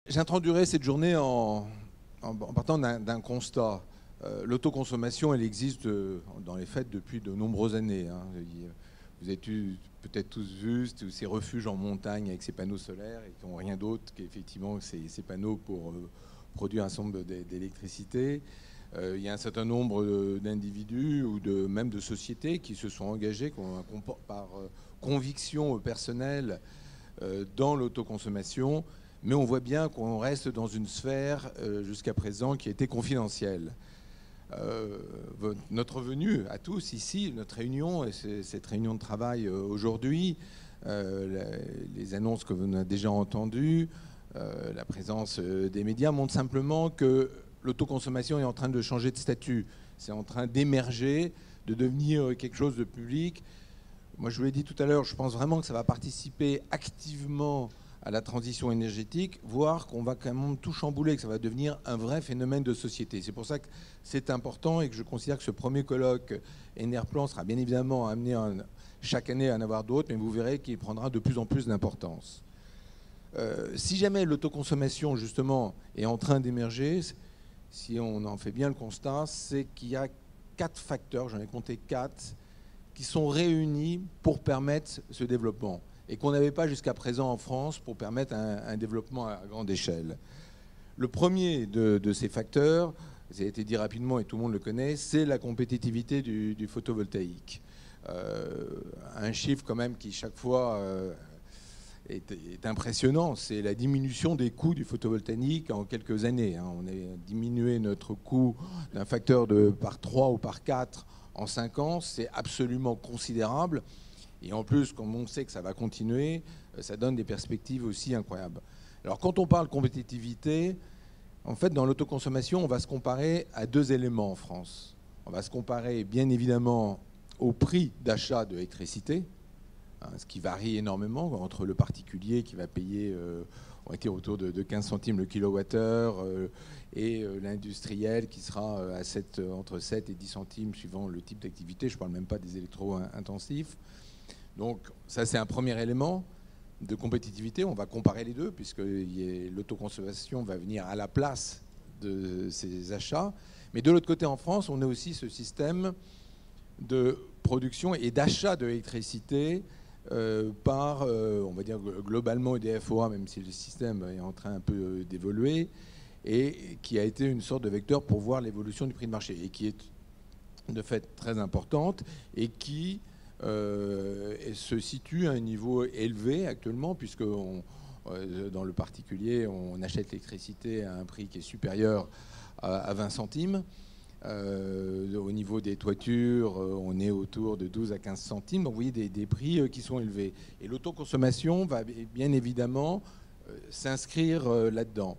J'introduirai cette journée en partant d'un constat. L'autoconsommation, elle existe dans les faits depuis de nombreuses années. Hein. Vous avez peut-être tous vu ces refuges en montagne avec ces panneaux solaires et qui n'ont rien d'autre qu'effectivement ces panneaux pour produire un certain nombre d'électricité. Il y a un certain nombre d'individus ou même de sociétés qui se sont engagés par conviction personnelle dans l'autoconsommation. Mais on voit bien qu'on reste dans une sphère jusqu'à présent qui était confidentielle. Notre venue à tous ici, notre réunion, et cette réunion de travail aujourd'hui, les annonces que vous avez déjà entendues, la présence des médias montrent simplement que l'autoconsommation est en train de changer de statut. C'est en train d'émerger, de devenir quelque chose de public. Moi, je vous l'ai dit tout à l'heure, je pense vraiment que ça va participer activement à la transition énergétique, voire qu'on va quand même tout chambouler, que ça va devenir un vrai phénomène de société. C'est pour ça que c'est important et que je considère que ce premier colloque Enerplan sera bien évidemment amené chaque année à en avoir d'autres, mais vous verrez qu'il prendra de plus en plus d'importance. Si jamais l'autoconsommation, justement, est en train d'émerger, si on en fait bien le constat, c'est qu'il y a 4 facteurs, j'en ai compté 4, qui sont réunis pour permettre ce développement et qu'on n'avait pas jusqu'à présent en France pour permettre un développement à grande échelle. Le premier de ces facteurs, ça a été dit rapidement et tout le monde le connaît, c'est la compétitivité du photovoltaïque. Un chiffre quand même qui chaque fois est impressionnant, c'est la diminution des coûts du photovoltaïque en quelques années. On a diminué notre coût d'un facteur par 3 ou par 4 en 5 ans, c'est absolument considérable. Et en plus, comme on sait que ça va continuer, ça donne des perspectives aussi incroyables. Alors quand on parle compétitivité, en fait dans l'autoconsommation, on va se comparer à 2 éléments en France. On va se comparer bien évidemment au prix d'achat de l'électricité, ce qui varie énormément entre le particulier qui va payer on va dire autour de 15 centimes le kilowattheure et l'industriel qui sera entre 7 et 10 centimes suivant le type d'activité. Je ne parle même pas des électro-intensifs. Donc ça, c'est un premier élément de compétitivité. On va comparer les deux, puisque l'autoconsommation va venir à la place de ces achats. Mais de l'autre côté, en France, on a aussi ce système de production et d'achat de l'électricité par, on va dire globalement EDF-OA, même si le système est en train un peu d'évoluer, et qui a été une sorte de vecteur pour voir l'évolution du prix de marché, et qui est de fait très importante, et qui se situe à un niveau élevé actuellement, puisque dans le particulier, on achète l'électricité à un prix qui est supérieur à 20 centimes. Au niveau des toitures, on est autour de 12 à 15 centimes. Donc vous voyez des prix qui sont élevés. Et l'autoconsommation va bien évidemment s'inscrire là-dedans.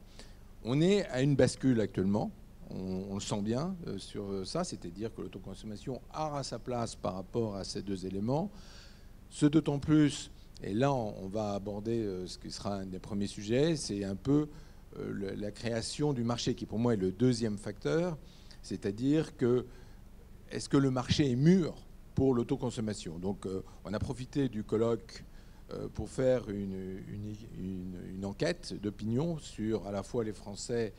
On est à une bascule actuellement. On le sent bien sur ça, c'est-à-dire que l'autoconsommation aura sa place par rapport à ces 2 éléments. Ce d'autant plus, et là on va aborder ce qui sera un des premiers sujets, c'est un peu la création du marché, qui pour moi est le deuxième facteur, c'est-à-dire que est-ce que le marché est mûr pour l'autoconsommation. Donc on a profité du colloque pour faire une enquête d'opinion sur à la fois les Français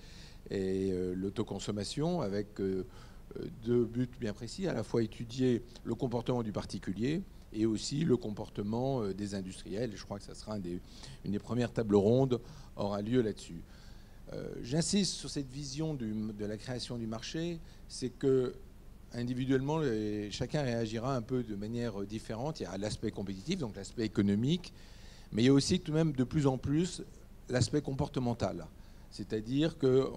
et l'autoconsommation, avec 2 buts bien précis, à la fois étudier le comportement du particulier et aussi le comportement des industriels. Je crois que ça sera une des premières tables rondes aura lieu là-dessus. J'insiste sur cette vision de la création du marché, c'est que individuellement, chacun réagira un peu de manière différente. Il y a l'aspect compétitif, donc l'aspect économique, mais il y a aussi tout de même de plus en plus l'aspect comportemental. C'est-à-dire que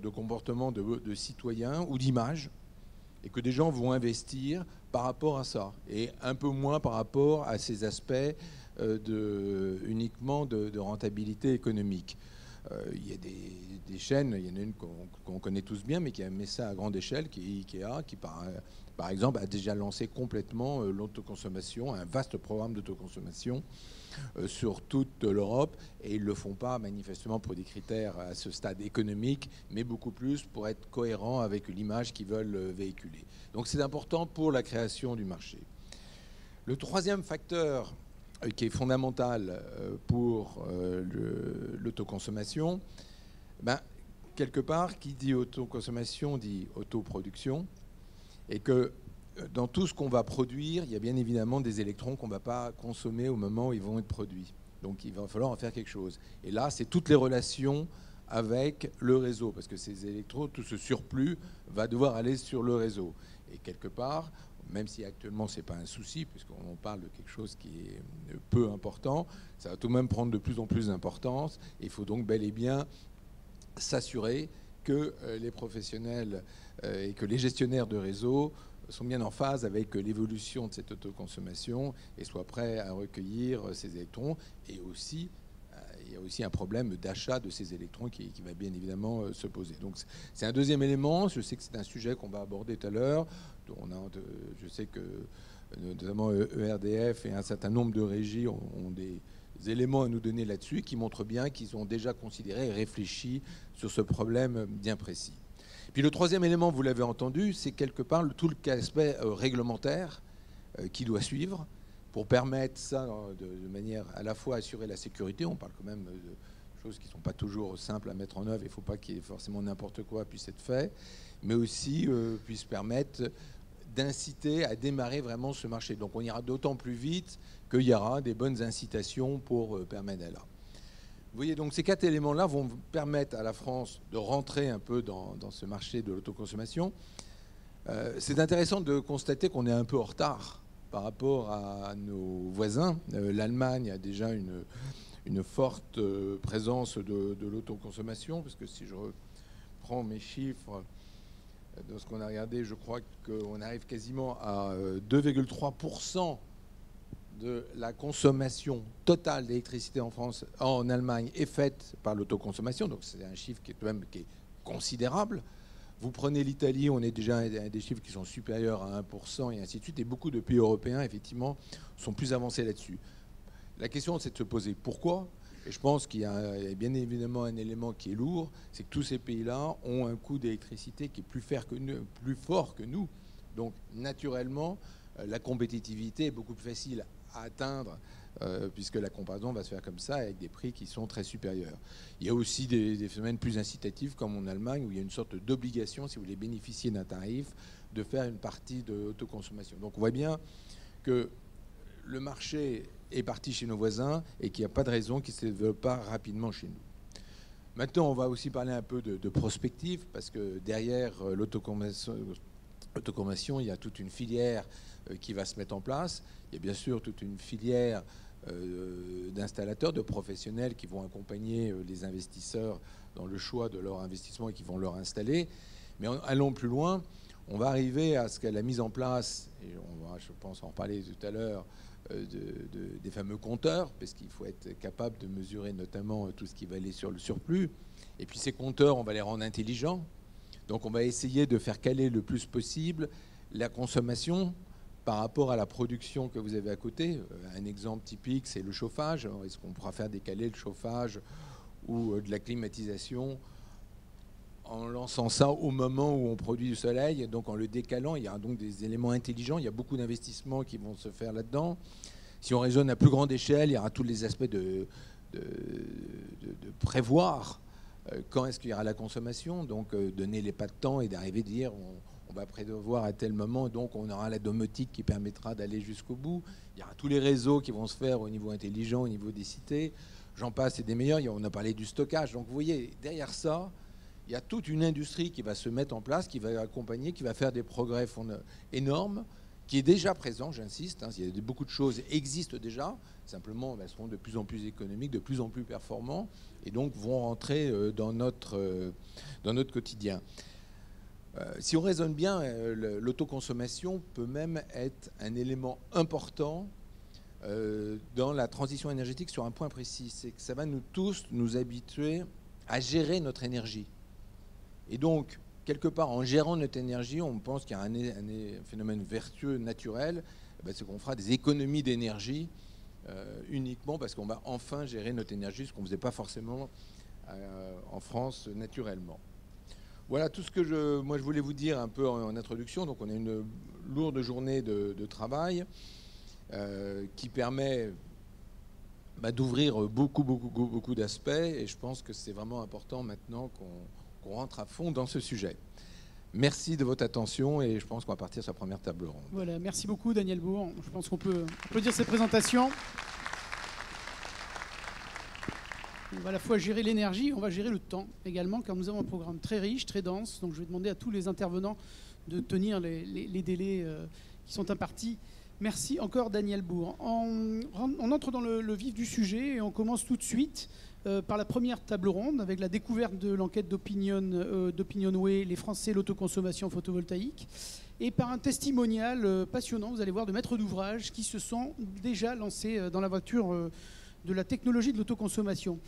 de comportement de citoyens ou d'image, et que des gens vont investir par rapport à ça, et un peu moins par rapport à ces aspects uniquement de rentabilité économique. Il y a des chaînes, il y en a une qu'on connaît tous bien, mais qui a mis ça à grande échelle, qui est Ikea, qui par exemple a déjà lancé complètement l'autoconsommation, un vaste programme d'autoconsommation sur toute l'Europe, et ils ne le font pas manifestement pour des critères à ce stade économique, mais beaucoup plus pour être cohérents avec l'image qu'ils veulent véhiculer. Donc c'est important pour la création du marché. Le troisième facteur qui est fondamentale pour l'autoconsommation, ben, quelque part, qui dit autoconsommation dit autoproduction, et que dans tout ce qu'on va produire, il y a bien évidemment des électrons qu'on ne va pas consommer au moment où ils vont être produits. Donc il va falloir en faire quelque chose. Et là, c'est toutes les relations avec le réseau, parce que ces électrons, tout ce surplus va devoir aller sur le réseau. Et quelque part, même si actuellement ce n'est pas un souci, puisqu'on parle de quelque chose qui est peu important, ça va tout de même prendre de plus en plus d'importance. Il faut donc bel et bien s'assurer que les professionnels et que les gestionnaires de réseau sont bien en phase avec l'évolution de cette autoconsommation et soient prêts à recueillir ces électrons. Et aussi, il y a aussi un problème d'achat de ces électrons qui va bien évidemment se poser. Donc c'est un deuxième élément. Je sais que c'est un sujet qu'on va aborder tout à l'heure. Je sais que notamment ERDF et un certain nombre de régies ont des éléments à nous donner là-dessus qui montrent bien qu'ils ont déjà considéré et réfléchi sur ce problème bien précis. Puis le troisième élément, vous l'avez entendu, c'est quelque part tout l'aspect réglementaire qui doit suivre pour permettre ça de manière à la fois assurer la sécurité. On parle quand même de choses qui ne sont pas toujours simples à mettre en œuvre. Il ne faut pas qu'il y ait forcément n'importe quoi puisse être fait, mais aussi puisse permettre d'inciter à démarrer vraiment ce marché. Donc on ira d'autant plus vite qu'il y aura des bonnes incitations pour permettre là. Vous voyez, donc ces quatre éléments-là vont permettre à la France de rentrer un peu dans ce marché de l'autoconsommation. C'est intéressant de constater qu'on est un peu en retard par rapport à nos voisins. L'Allemagne a déjà une forte présence de l'autoconsommation, parce que si je reprends mes chiffres de ce qu'on a regardé, je crois qu'on arrive quasiment à 2,3% de la consommation totale d'électricité en France, en Allemagne, est faite par l'autoconsommation. Donc c'est un chiffre qui est considérable. Vous prenez l'Italie, on est déjà à des chiffres qui sont supérieurs à 1% et ainsi de suite. Et beaucoup de pays européens, effectivement, sont plus avancés là-dessus. La question, c'est de se poser pourquoi. Et je pense qu'il y a bien évidemment un élément qui est lourd, c'est que tous ces pays-là ont un coût d'électricité qui est plus fort que nous. Donc naturellement, la compétitivité est beaucoup plus facile à atteindre puisque la comparaison va se faire comme ça avec des prix qui sont très supérieurs. Il y a aussi des phénomènes plus incitatifs comme en Allemagne où il y a une sorte d'obligation, si vous voulez bénéficier d'un tarif, de faire une partie de l'autoconsommation. Donc on voit bien que le marché est parti chez nos voisins et qu'il n'y a pas de raison qu'il ne se développe pas rapidement chez nous. Maintenant, on va aussi parler un peu de prospective parce que derrière l'autoconsommation, il y a toute une filière qui va se mettre en place. Il y a bien sûr toute une filière d'installateurs, de professionnels qui vont accompagner les investisseurs dans le choix de leur investissement et qui vont leur installer. Mais allons plus loin, on va arriver à ce qu'à la mise en place, et on va, je pense, en reparler tout à l'heure, des fameux compteurs, parce qu'il faut être capable de mesurer notamment tout ce qui va aller sur le surplus. Et puis ces compteurs, on va les rendre intelligents. Donc on va essayer de faire caler le plus possible la consommation par rapport à la production que vous avez à côté. Un exemple typique, c'est le chauffage. Est-ce qu'on pourra faire décaler le chauffage ou de la climatisation en lançant ça au moment où on produit du soleil, donc en le décalant? Il y a donc des éléments intelligents, il y a beaucoup d'investissements qui vont se faire là-dedans. Si on raisonne à plus grande échelle, il y aura tous les aspects de prévoir quand est-ce qu'il y aura la consommation, donc donner les pas de temps et d'arriver à dire on va prévoir à tel moment, donc on aura la domotique qui permettra d'aller jusqu'au bout. Il y aura tous les réseaux qui vont se faire au niveau intelligent, au niveau des cités. J'en passe, c'est des meilleurs. On a parlé du stockage. Donc vous voyez, derrière ça, il y a toute une industrie qui va se mettre en place, qui va accompagner, qui va faire des progrès énormes, qui est déjà présent, j'insiste. Beaucoup de choses existent déjà, simplement elles seront de plus en plus économiques, de plus en plus performants, et donc vont rentrer dans notre quotidien. Si on raisonne bien, l'autoconsommation peut même être un élément important dans la transition énergétique sur un point précis. C'est que ça va nous tous nous habituer à gérer notre énergie. Et donc, quelque part, en gérant notre énergie, on pense qu'il y a un phénomène vertueux naturel, c'est qu'on fera des économies d'énergie uniquement parce qu'on va enfin gérer notre énergie, ce qu'on ne faisait pas forcément en France naturellement. Voilà tout ce que moi je voulais vous dire un peu en introduction. Donc on a une lourde journée de travail qui permet d'ouvrir beaucoup d'aspects, et je pense que c'est vraiment important maintenant qu'on rentre à fond dans ce sujet. Merci de votre attention et je pense qu'on va partir sur la première table ronde. Voilà, merci beaucoup Daniel Bourg. Je pense qu'on peut dire cette présentation. On va à la fois gérer l'énergie, on va gérer le temps également, car nous avons un programme très riche, très dense. Donc je vais demander à tous les intervenants de tenir les délais qui sont impartis. Merci encore Daniel Bourg. On entre dans le vif du sujet et on commence tout de suite par la première table ronde avec la découverte de l'enquête d'Opinionway, les Français, l'autoconsommation photovoltaïque, et par un testimonial passionnant, vous allez voir, de maîtres d'ouvrage qui se sont déjà lancés dans l'aventure de la technologie de l'autoconsommation.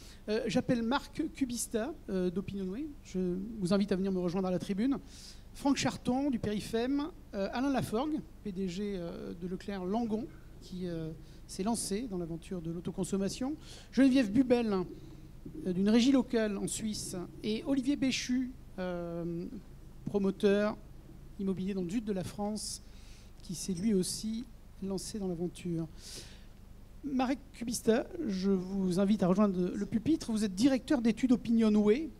J'appelle Marc Cubista d'Opinionway. Je vous invite à venir me rejoindre à la tribune. Franck Charton du Périfem, Alain Laforgue, PDG de Leclerc Langon, qui s'est lancé dans l'aventure de l'autoconsommation, Geneviève Bubel, d'une régie locale en Suisse, et Olivier Béchu, promoteur immobilier dans le sud de la France, qui s'est lui aussi lancé dans l'aventure. Marc Cubista, je vous invite à rejoindre le pupitre. Vous êtes directeur d'études Opinionway.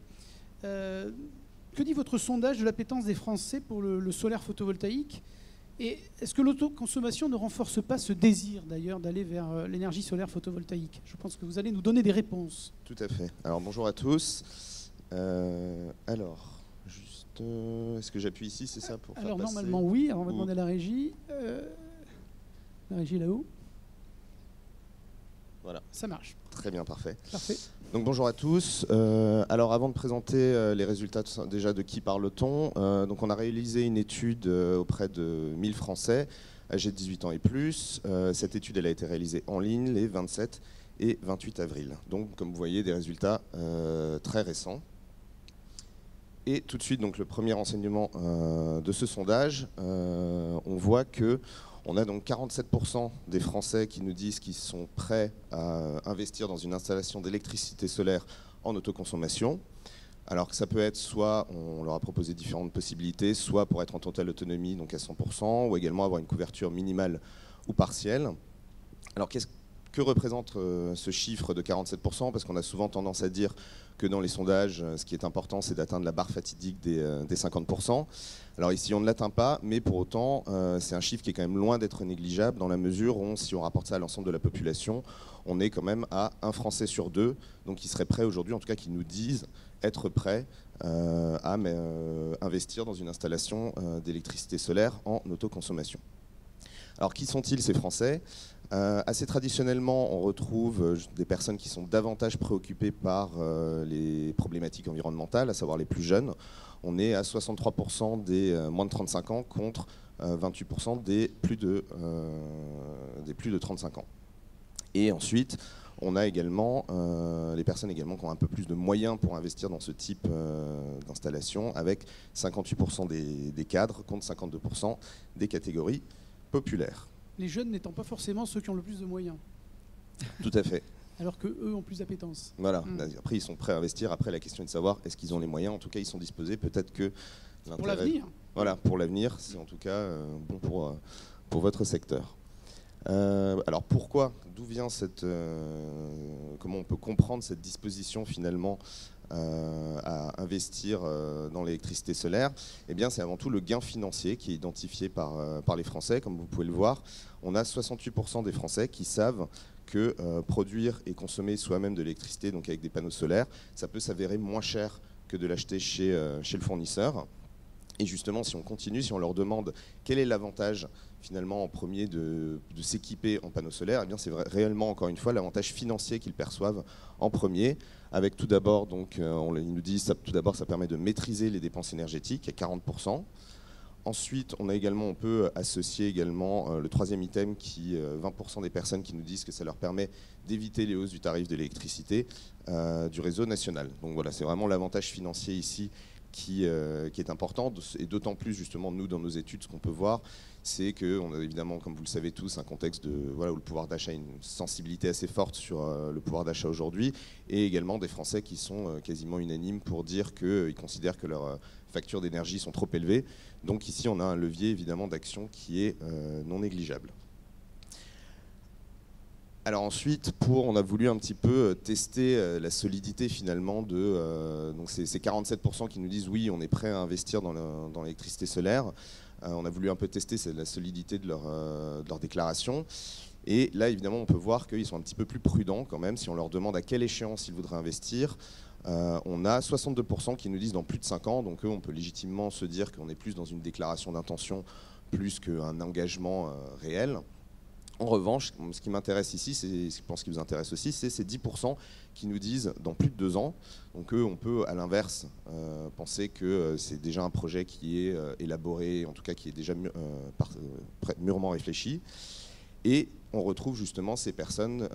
Que dit votre sondage de l'appétence des Français pour le solaire photovoltaïque? Et est-ce que l'autoconsommation ne renforce pas ce désir d'ailleurs d'aller vers l'énergie solaire photovoltaïque? Je pense que vous allez nous donner des réponses. Tout à fait. Alors bonjour à tous. Alors, juste, est-ce que j'appuie ici, c'est ça pour Alors faire normalement passer... oui, alors on va demander à la régie. La régie là-haut. Voilà. Ça marche. Très bien, parfait. Parfait. Donc bonjour à tous. Alors avant de présenter les résultats déjà de qui parle-t-on, donc on a réalisé une étude auprès de 1000 Français âgés de 18 ans et plus. Cette étude elle a été réalisée en ligne les 27 et 28 avril. Donc comme vous voyez des résultats très récents. Et tout de suite donc le premier renseignement de ce sondage, on voit que on a donc 47% des Français qui nous disent qu'ils sont prêts à investir dans une installation d'électricité solaire en autoconsommation. Alors que ça peut être soit, on leur a proposé différentes possibilités, soit pour être en totale autonomie, donc à 100%, ou également avoir une couverture minimale ou partielle. Alors que représente ce chiffre de 47%? Parce qu'on a souvent tendance à dire que dans les sondages, ce qui est important, c'est d'atteindre la barre fatidique des 50%. Alors ici, on ne l'atteint pas, mais pour autant, c'est un chiffre qui est quand même loin d'être négligeable, dans la mesure où, si on rapporte ça à l'ensemble de la population, on est quand même à un Français sur deux, donc qui serait prêt aujourd'hui, en tout cas qui nous disent être prêts à investir dans une installation d'électricité solaire en autoconsommation. Alors qui sont-ils ces Français? Assez traditionnellement, on retrouve des personnes qui sont davantage préoccupées par les problématiques environnementales, à savoir les plus jeunes. On est à 63% des moins de 35 ans contre 28% des plus de 35 ans. Et ensuite, on a également les personnes également qui ont un peu plus de moyens pour investir dans ce type d'installation, avec 58% des cadres contre 52% des catégories populaires. Les jeunes n'étant pas forcément ceux qui ont le plus de moyens. Tout à fait. Alors qu'eux ont plus d'appétence. Voilà. Après, ils sont prêts à investir. Après, la question est de savoir est-ce qu'ils ont les moyens. En tout cas, ils sont disposés. Peut-être que pour l'avenir. Voilà, pour l'avenir, c'est en tout cas bon pour votre secteur. Alors pourquoi? D'où vient cette... comment on peut comprendre cette disposition finalement à investir dans l'électricité solaire? Eh bien, c'est avant tout le gain financier qui est identifié par les Français. Comme vous pouvez le voir, on a 68% des Français qui savent que produire et consommer soi-même de l'électricité, donc avec des panneaux solaires, ça peut s'avérer moins cher que de l'acheter chez le fournisseur. Et justement, si on continue, si on leur demande quel est l'avantage finalement en premier de s'équiper en panneaux solaires, eh bien c'est réellement encore une fois l'avantage financier qu'ils perçoivent en premier. Avec tout d'abord, donc ils nous disent tout d'abord ça permet de maîtriser les dépenses énergétiques à 40%. Ensuite, on peut associer également le troisième item qui 20% des personnes qui nous disent que ça leur permet d'éviter les hausses du tarif de l'électricité du réseau national. Donc voilà, c'est vraiment l'avantage financier ici qui est important, et d'autant plus justement nous dans nos études, ce qu'on peut voir, c'est qu'on a évidemment, comme vous le savez tous, un contexte où le pouvoir d'achat a une sensibilité assez forte sur le pouvoir d'achat aujourd'hui, et également des Français qui sont quasiment unanimes pour dire qu'ils considèrent que leurs factures d'énergie sont trop élevées. Donc ici, on a un levier évidemment d'action qui est non négligeable. Alors ensuite, on a voulu un petit peu tester la solidité finalement de... donc c'est 47% qui nous disent oui, on est prêt à investir dans l'électricité solaire. On a voulu un peu tester la solidité de leur déclaration. Et là, évidemment, on peut voir qu'ils sont un petit peu plus prudents quand même. Si on leur demande à quelle échéance ils voudraient investir, on a 62% qui nous disent dans plus de 5 ans. Donc eux, on peut légitimement se dire qu'on est plus dans une déclaration d'intention plus qu'un engagement réel. En revanche, ce qui m'intéresse ici, je pense qu'il vous intéresse aussi, c'est ces 10% qui nous disent dans plus de 2 ans. Donc eux, on peut à l'inverse penser que c'est déjà un projet qui est élaboré, en tout cas qui est déjà mûrement réfléchi. Et on retrouve justement ces personnes,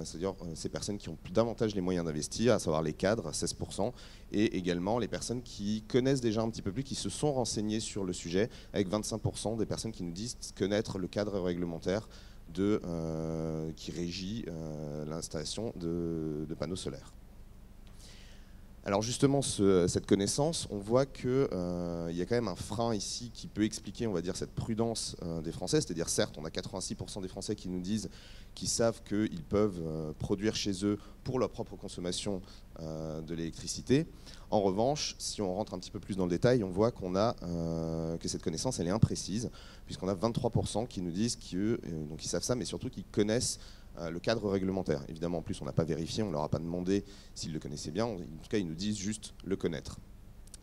c'est-à-dire ces personnes qui ont davantage les moyens d'investir, à savoir les cadres, 16%, et également les personnes qui connaissent déjà un petit peu plus, qui se sont renseignées sur le sujet, avec 25% des personnes qui nous disent connaître le cadre réglementaire qui régit l'installation de panneaux solaires. Alors justement, cette connaissance, on voit qu'il y a quand même un frein ici qui peut expliquer, on va dire, cette prudence des Français. C'est-à-dire, certes, on a 86% des Français qui nous disent qu'ils savent qu'ils peuvent produire chez eux pour leur propre consommation de l'électricité. En revanche, si on rentre un petit peu plus dans le détail, on voit qu'on a que cette connaissance, elle est imprécise, puisqu'on a 23% qui nous disent qu'ils savent ça, mais surtout qu'ils connaissent le cadre réglementaire. Évidemment, en plus, on n'a pas vérifié, on ne leur a pas demandé s'ils le connaissaient bien. En tout cas, ils nous disent juste le connaître.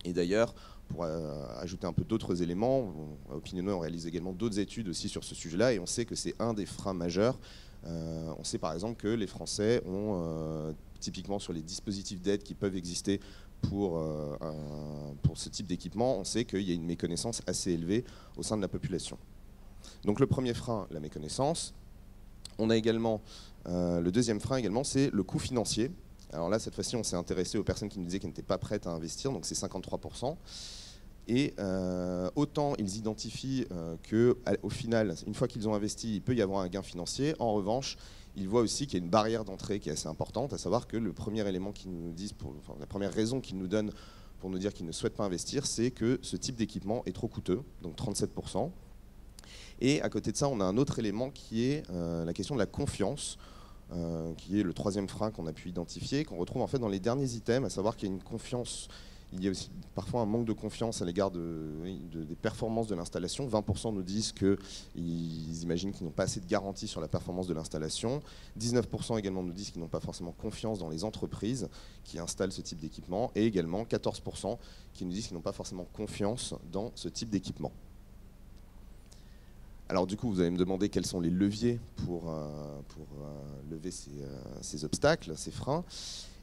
Et d'ailleurs, pour ajouter un peu d'autres éléments, à Opinionway, on réalise également d'autres études aussi sur ce sujet-là, et on sait que c'est un des freins majeurs. On sait par exemple que les Français ont, typiquement sur les dispositifs d'aide qui peuvent exister pour ce type d'équipement, on sait qu'il y a une méconnaissance assez élevée au sein de la population. Donc le premier frein, la méconnaissance. On a également, le deuxième frein également, c'est le coût financier. Alors là, cette fois-ci, on s'est intéressé aux personnes qui nous disaient qu'elles n'étaient pas prêtes à investir, donc c'est 53%. Et autant ils identifient qu'au final, une fois qu'ils ont investi, il peut y avoir un gain financier. En revanche, ils voient aussi qu'il y a une barrière d'entrée qui est assez importante, à savoir que le premier élément qu'ils nous disent, la première raison qu'ils nous donnent pour nous dire qu'ils ne souhaitent pas investir, c'est que ce type d'équipement est trop coûteux, donc 37%. Et à côté de ça, on a un autre élément qui est la question de la confiance, qui est le troisième frein qu'on a pu identifier, qu'on retrouve en fait dans les derniers items, à savoir qu'il y a une confiance, il y a aussi parfois un manque de confiance à l'égard des performances de l'installation. 20% nous disent qu'ils imaginent qu'ils n'ont pas assez de garantie sur la performance de l'installation. 19% également nous disent qu'ils n'ont pas forcément confiance dans les entreprises qui installent ce type d'équipement. Et également 14% qui nous disent qu'ils n'ont pas forcément confiance dans ce type d'équipement. Alors du coup, vous allez me demander quels sont les leviers pour lever ces obstacles, ces freins.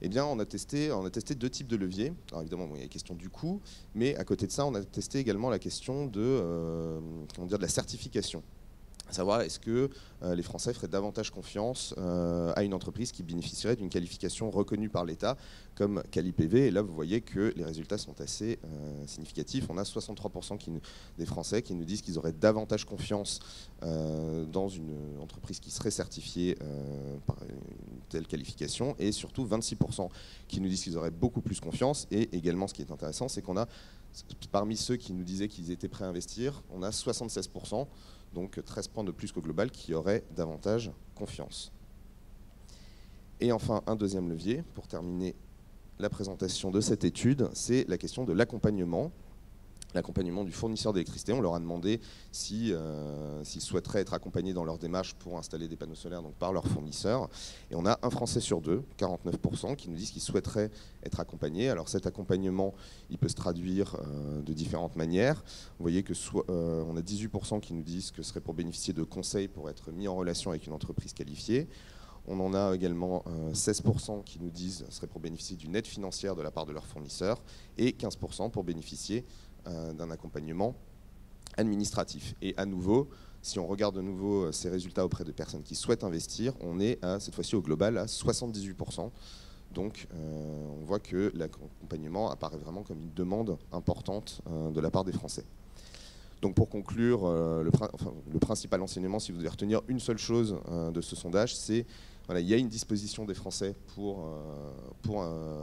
Eh bien, on a testé 2 types de leviers. Alors évidemment, il y a la question du coût, mais à côté de ça, on a testé également la question de la certification. À savoir, est-ce que les Français feraient davantage confiance à une entreprise qui bénéficierait d'une qualification reconnue par l'État comme QualiPV. Et là, vous voyez que les résultats sont assez significatifs. On a 63% des Français qui nous disent qu'ils auraient davantage confiance dans une entreprise qui serait certifiée par une telle qualification, et surtout 26% qui nous disent qu'ils auraient beaucoup plus confiance. Et également, ce qui est intéressant, c'est qu'on a, parmi ceux qui nous disaient qu'ils étaient prêts à investir, on a 76%, donc 13 points de plus qu'au global, qui auraient davantage confiance. Et enfin, un deuxième levier, pour terminer la présentation de cette étude, c'est la question de l'accompagnement. L'accompagnement du fournisseur d'électricité. On leur a demandé s'ils souhaiteraient être accompagnés dans leur démarche pour installer des panneaux solaires, donc par leur fournisseur. Et on a un Français sur 2, 49%, qui nous disent qu'ils souhaiteraient être accompagnés. Alors cet accompagnement, il peut se traduire de différentes manières. Vous voyez que on a 18% qui nous disent que ce serait pour bénéficier de conseils pour être mis en relation avec une entreprise qualifiée. On en a également 16% qui nous disent que ce serait pour bénéficier d'une aide financière de la part de leur fournisseur, et 15% pour bénéficier d'un accompagnement administratif. Et à nouveau, si on regarde de nouveau ces résultats auprès de personnes qui souhaitent investir, on est cette fois-ci au global à 78%. Donc on voit que l'accompagnement apparaît vraiment comme une demande importante de la part des Français. Donc pour conclure, le principal enseignement, si vous devez retenir une seule chose de ce sondage, c'est voilà, il y a une disposition des Français pour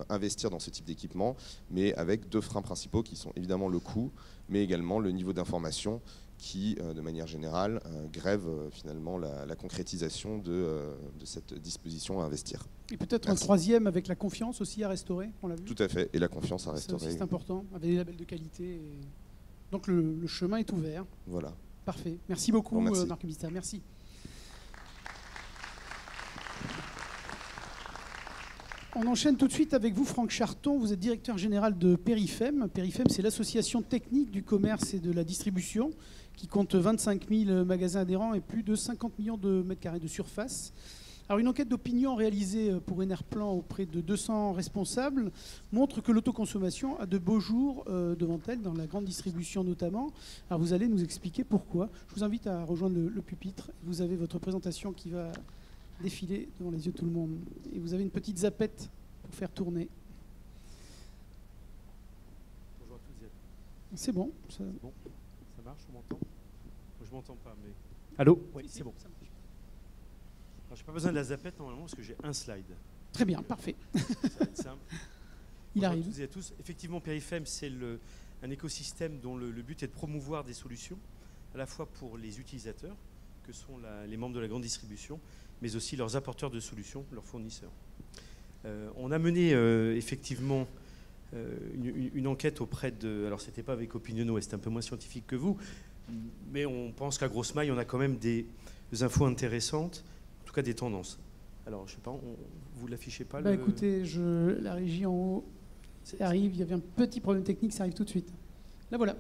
investir dans ce type d'équipement, mais avec 2 freins principaux qui sont évidemment le coût, mais également le niveau d'information qui, de manière générale, grèvent finalement la concrétisation de cette disposition à investir. Et peut-être un troisième avec la confiance aussi à restaurer, on l'a vu. Tout à fait, et la confiance à restaurer. C'est important, avec des labels de qualité. Donc le chemin est ouvert. Voilà. Parfait. Merci beaucoup, Marc Ubista. Merci. On enchaîne tout de suite avec vous, Franck Charton. Vous êtes directeur général de Périfem. Périfem, c'est l'association technique du commerce et de la distribution qui compte 25 000 magasins adhérents et plus de 50 millions de mètres carrés de surface. Alors, une enquête d'opinion réalisée pour Enerplan auprès de 200 responsables montre que l'autoconsommation a de beaux jours devant elle, dans la grande distribution notamment. Alors, vous allez nous expliquer pourquoi. Je vous invite à rejoindre le pupitre. Vous avez votre présentation qui va défiler devant les yeux de tout le monde. Et vous avez une petite zapette pour faire tourner. Bonjour à toutes et à tous. C'est bon. Bon, ça marche, on m'entend? Moi, je m'entends pas, mais... Allô? Oui, c'est bon. Je n'ai pas besoin de la zapette normalement parce que j'ai un slide. Très bien, parfait. Ça va être simple. Il Bonjour arrive. à toutes et à tous. Effectivement, Périfem, c'est un écosystème dont le but est de promouvoir des solutions, à la fois pour les utilisateurs, que sont les membres de la grande distribution, mais aussi leurs apporteurs de solutions, leurs fournisseurs. On a mené effectivement une enquête auprès de... Alors, c'était pas avec Opiniono, c'était un peu moins scientifique que vous, mais on pense qu'à grosse maille, on a quand même des infos intéressantes, en tout cas des tendances. Alors, je sais pas, vous l'affichez pas Écoutez, la régie en haut arrive, il y avait un petit problème technique, ça arrive tout de suite. Là, voilà.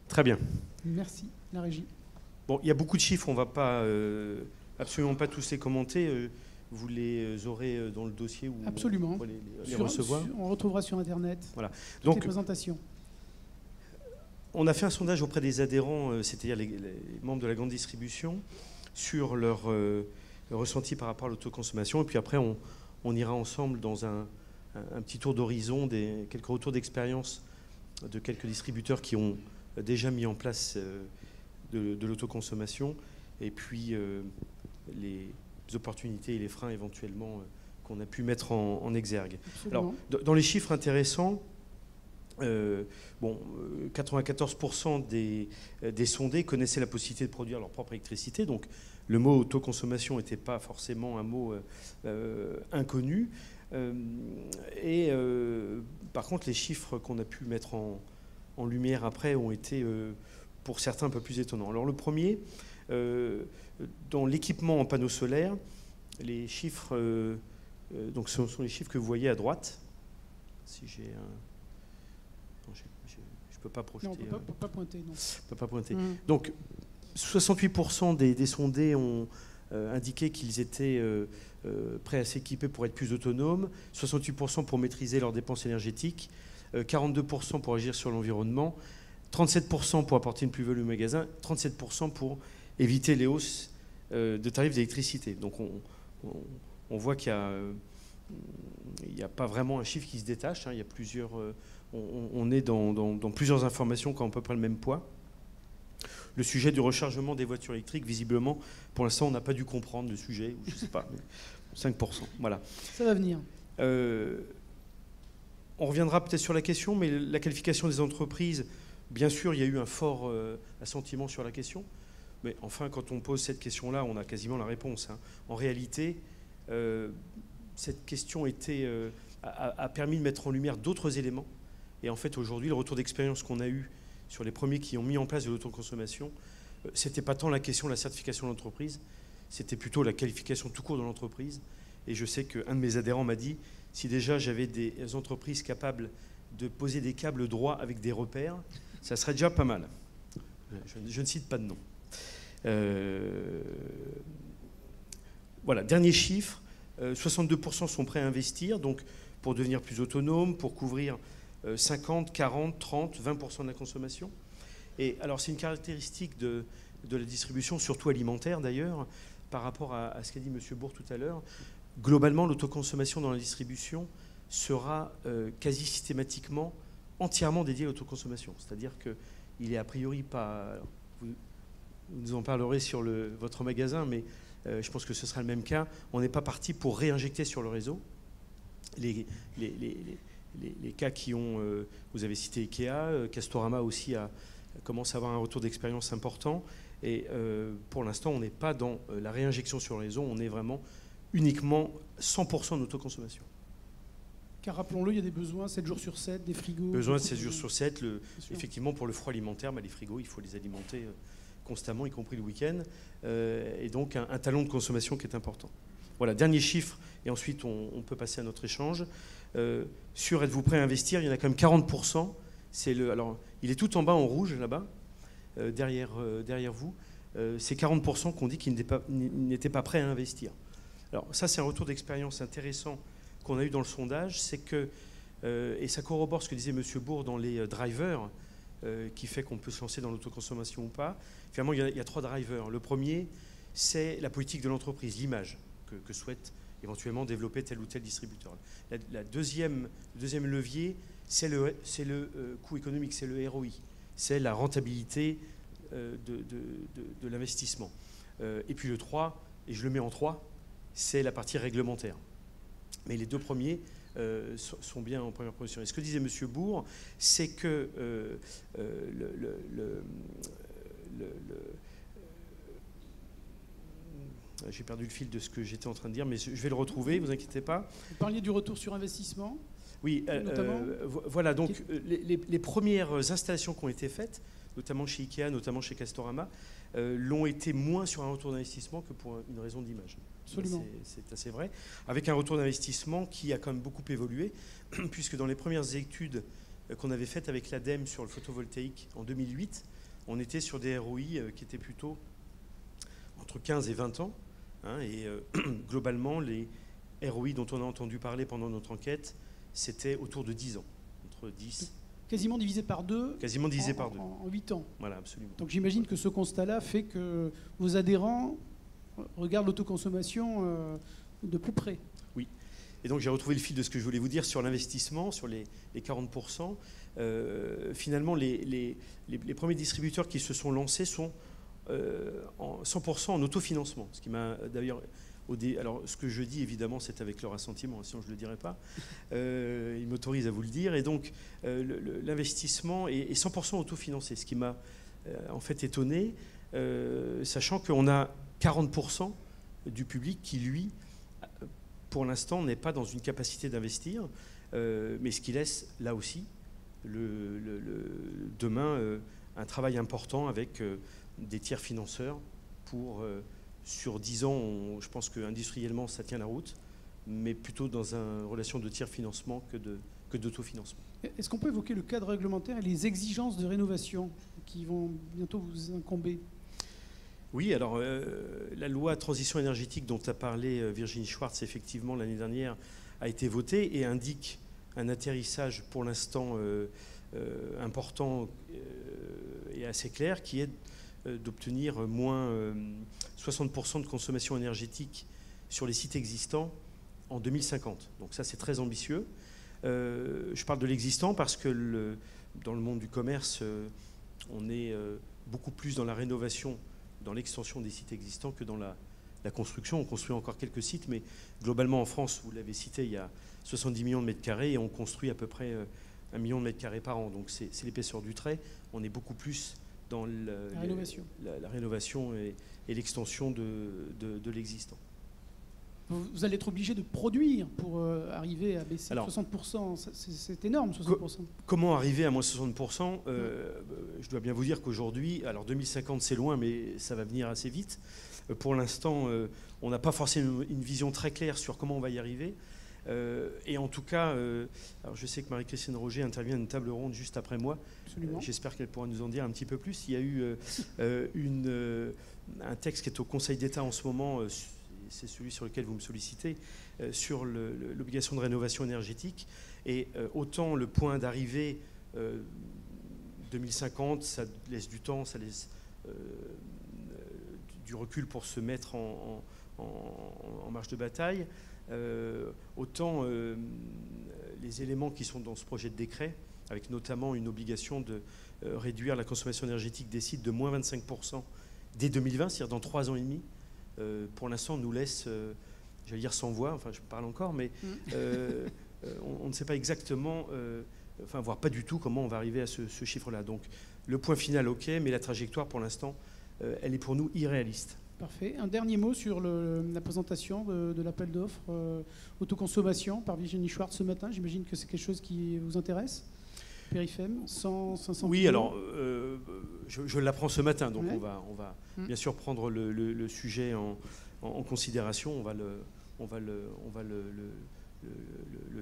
Très bien. Merci, la régie. Bon, il y a beaucoup de chiffres, on ne va pas absolument pas tous les commenter. Vous les aurez dans le dossier ou absolument. On les recevoir. On retrouvera sur Internet donc, les présentations. On a fait un sondage auprès des adhérents, c'est-à-dire les membres de la grande distribution, sur leur ressenti par rapport à l'autoconsommation. Et puis après, on ira ensemble dans un petit tour d'horizon, quelques retours d'expérience de quelques distributeurs qui ont déjà mis en place de l'autoconsommation, et puis les opportunités et les freins éventuellement qu'on a pu mettre en exergue. Absolument. Alors, dans les chiffres intéressants, 94% des sondés connaissaient la possibilité de produire leur propre électricité, donc le mot autoconsommation n'était pas forcément un mot inconnu. Par contre, les chiffres qu'on a pu mettre en lumière après ont été, pour certains, un peu plus étonnants. Alors le premier, dans l'équipement en panneaux solaires, les chiffres, donc ce sont les chiffres que vous voyez à droite. Si j'ai un... Non, je ne peux pas projeter. Non, on ne peut pas pointer. Non. On peut pas pointer. Donc, 68% des sondés ont indiqué qu'ils étaient prêts à s'équiper pour être plus autonomes, 68% pour maîtriser leurs dépenses énergétiques, 42% pour agir sur l'environnement, 37% pour apporter une plus-value au magasin, 37% pour éviter les hausses de tarifs d'électricité. Donc, on voit qu'il n'y a pas vraiment un chiffre qui se détache. Il y a plusieurs... On est dans plusieurs informations qui ont à peu près le même poids. Le sujet du rechargement des voitures électriques, visiblement, pour l'instant, on n'a pas dû comprendre le sujet, ou je ne sais pas, mais 5%. Voilà. Ça va venir. On reviendra peut-être sur la question, mais la qualification des entreprises, bien sûr, il y a eu un fort assentiment sur la question. Mais enfin, quand on pose cette question-là, on a quasiment la réponse. En réalité, cette question a permis de mettre en lumière d'autres éléments. Et en fait, aujourd'hui, le retour d'expérience qu'on a eu sur les premiers qui ont mis en place de l'autoconsommation, c'était pas tant la question de la certification de l'entreprise, c'était plutôt la qualification tout court de l'entreprise. Et je sais qu'un de mes adhérents m'a dit, si déjà j'avais des entreprises capables de poser des câbles droits avec des repères, ça serait déjà pas mal. Je ne cite pas de nom. Voilà, dernier chiffre, 62% sont prêts à investir, donc pour devenir plus autonome, pour couvrir 50, 40, 30, 20% de la consommation. Et alors c'est une caractéristique de la distribution, surtout alimentaire d'ailleurs, par rapport à ce qu'a dit M. Bourg tout à l'heure. Globalement, l'autoconsommation dans la distribution sera quasi systématiquement entièrement dédiée à l'autoconsommation. C'est-à-dire qu'il est a priori pas... Alors, vous nous en parlerez sur votre magasin, mais je pense que ce sera le même cas. On n'est pas parti pour réinjecter sur le réseau. les cas qui ont... vous avez cité Ikea, Castorama aussi commence à avoir un retour d'expérience important. Et pour l'instant, on n'est pas dans la réinjection sur le réseau, on est vraiment uniquement 100% d'autoconsommation. Car rappelons-le, il y a des besoins 7 jours sur 7, des frigos. Besoin de 7 jours sur 7. Effectivement, pour le froid alimentaire, les frigos, il faut les alimenter constamment, y compris le week-end. Et donc, un talon de consommation qui est important. Voilà, dernier chiffre, et ensuite on peut passer à notre échange. Sur êtes-vous prêt à investir, il y en a quand même 40%. Alors, il est tout en bas en rouge, là-bas, derrière vous. C'est 40% qu'on dit qu'ils n'étaient pas prêts à investir. Alors, ça, c'est un retour d'expérience intéressant qu'on a eu dans le sondage, c'est que, et ça corrobore ce que disait M. Bourg dans les drivers, qui fait qu'on peut se lancer dans l'autoconsommation ou pas. Finalement, il y a 3 drivers. Le premier, c'est la politique de l'entreprise, l'image que souhaite éventuellement développer tel ou tel distributeur. Le deuxième levier, c'est le coût économique, c'est le ROI, c'est la rentabilité de l'investissement. Et puis le 3, et je le mets en 3, c'est la partie réglementaire. Mais les 2 premiers sont bien en première position. Et ce que disait M. Bourg, c'est que j'ai perdu le fil de ce que j'étais en train de dire, mais je vais le retrouver, ne vous inquiétez pas. Vous parliez du retour sur investissement. Oui, voilà, donc les premières installations qui ont été faites, notamment chez Ikea, notamment chez Castorama, l'ont été moins sur un retour d'investissement que pour une raison d'image. Absolument. C'est assez vrai. Avec un retour d'investissement qui a quand même beaucoup évolué, puisque dans les premières études qu'on avait faites avec l'ADEME sur le photovoltaïque en 2008, on était sur des ROI qui étaient plutôt entre 15 et 20 ans. Et globalement, les ROI dont on a entendu parler pendant notre enquête, c'était autour de 10 ans, entre 10... Quasiment divisé par 2. Quasiment divisé par 2. En 8 ans. Voilà, absolument. Donc j'imagine que ce constat-là fait que vos adhérents regardent l'autoconsommation de plus près. Oui. Et donc j'ai retrouvé le fil de ce que je voulais vous dire sur l'investissement, sur les 40%. Finalement, les premiers distributeurs qui se sont lancés sont 100% en autofinancement. Ce qui m'a d'ailleurs... Alors, ce que je dis, évidemment, c'est avec leur assentiment, sinon je ne le dirais pas. Ils m'autorisent à vous le dire. Et donc, l'investissement est 100% autofinancé, ce qui m'a en fait étonné, sachant qu'on a 40% du public qui, lui, pour l'instant, n'est pas dans une capacité d'investir, mais ce qui laisse, là aussi, demain, un travail important avec des tiers financeurs pour... Sur 10 ans, je pense qu'industriellement, ça tient la route, mais plutôt dans une relation de tiers financement que d'autofinancement. Est-ce qu'on peut évoquer le cadre réglementaire et les exigences de rénovation qui vont bientôt vous incomber? Oui, alors la loi transition énergétique dont a parlé Virginie Schwartz, effectivement, l'année dernière, a été votée et indique un atterrissage pour l'instant important et assez clair, qui est d'obtenir moins 60% de consommation énergétique sur les sites existants en 2050. Donc ça, c'est très ambitieux. Je parle de l'existant parce que dans le monde du commerce, on est beaucoup plus dans la rénovation, dans l'extension des sites existants que dans la construction. On construit encore quelques sites, mais globalement en France, vous l'avez cité, il y a 70 millions de mètres carrés et on construit à peu près 1 million de mètres carrés par an. Donc c'est l'épaisseur du trait. On est beaucoup plus dans la rénovation et l'extension de l'existant. Vous allez être obligé de produire pour arriver à baisser 60%. C'est énorme, 60%. Comment arriver à moins 60% Je dois bien vous dire qu'aujourd'hui, alors 2050 c'est loin, mais ça va venir assez vite. Pour l'instant, on n'a pas forcément une vision très claire sur comment on va y arriver. Et en tout cas, alors je sais que Marie-Christine Roger intervient à une table ronde juste après moi. J'espère qu'elle pourra nous en dire un petit peu plus. Il y a eu un texte qui est au Conseil d'État en ce moment, c'est celui sur lequel vous me sollicitez, sur l'obligation de rénovation énergétique. Et autant le point d'arrivée 2050, ça laisse du temps, ça laisse du recul pour se mettre en marche de bataille. Autant les éléments qui sont dans ce projet de décret, avec notamment une obligation de réduire la consommation énergétique des sites de moins 25% dès 2020, c'est-à-dire dans 3 ans et demi, pour l'instant nous laisse, j'allais dire sans voix, enfin je parle encore, mais on ne sait pas exactement, enfin voire pas du tout comment on va arriver à ce chiffre-là. Donc le point final, ok, mais la trajectoire pour l'instant, elle est pour nous irréaliste. Parfait. Un dernier mot sur la présentation de l'appel d'offres autoconsommation par Virginie Schwartz ce matin. J'imagine que c'est quelque chose qui vous intéresse. Périfem, 100, 500 Oui, kilos. alors je l'apprends ce matin, donc Ouais. on va bien sûr prendre le sujet en considération. On va le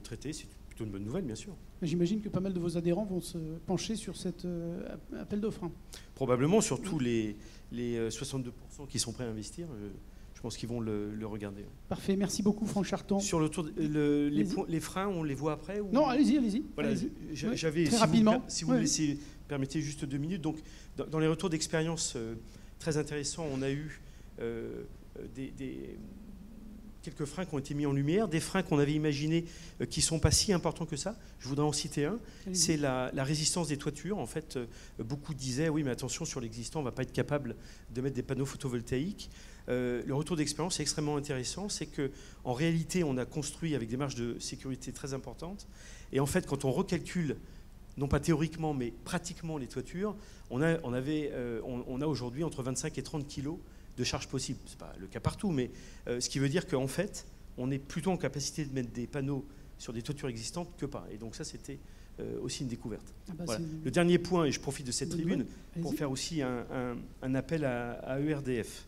traiter. C'est plutôt une bonne nouvelle, bien sûr. J'imagine que pas mal de vos adhérents vont se pencher sur cet appel d'offres. Hein. Probablement, surtout les 62% qui sont prêts à investir. Je pense qu'ils vont le regarder. Parfait. Merci beaucoup, Franck Charton. Sur les freins, on les voit après ou... Non, allez-y. Voilà, Allez-y. j'avais, Très si rapidement. si vous me laissez, permettez juste 2 minutes. Donc, dans les retours d'expérience très intéressants, on a eu quelques freins qui ont été mis en lumière, des freins qu'on avait imaginés qui ne sont pas si importants que ça. Je voudrais en citer un. Allez-y. C'est la résistance des toitures. En fait, beaucoup disaient, oui, mais attention, sur l'existant, on ne va pas être capable de mettre des panneaux photovoltaïques. Le retour d'expérience est extrêmement intéressant. C'est qu'en réalité, on a construit avec des marges de sécurité très importantes. Et en fait, quand on recalcule, non pas théoriquement, mais pratiquement les toitures, on a aujourd'hui entre 25 et 30 kilos de charge possible. Ce n'est pas le cas partout, mais ce qui veut dire qu'en fait, on est plutôt en capacité de mettre des panneaux sur des toitures existantes que pas. Et donc ça, c'était aussi une découverte. Ah bah, Voilà. c'est- Le dernier point, et je profite de cette Bonne tribune nouvelle. pour Allez-y. faire aussi un appel à ERDF.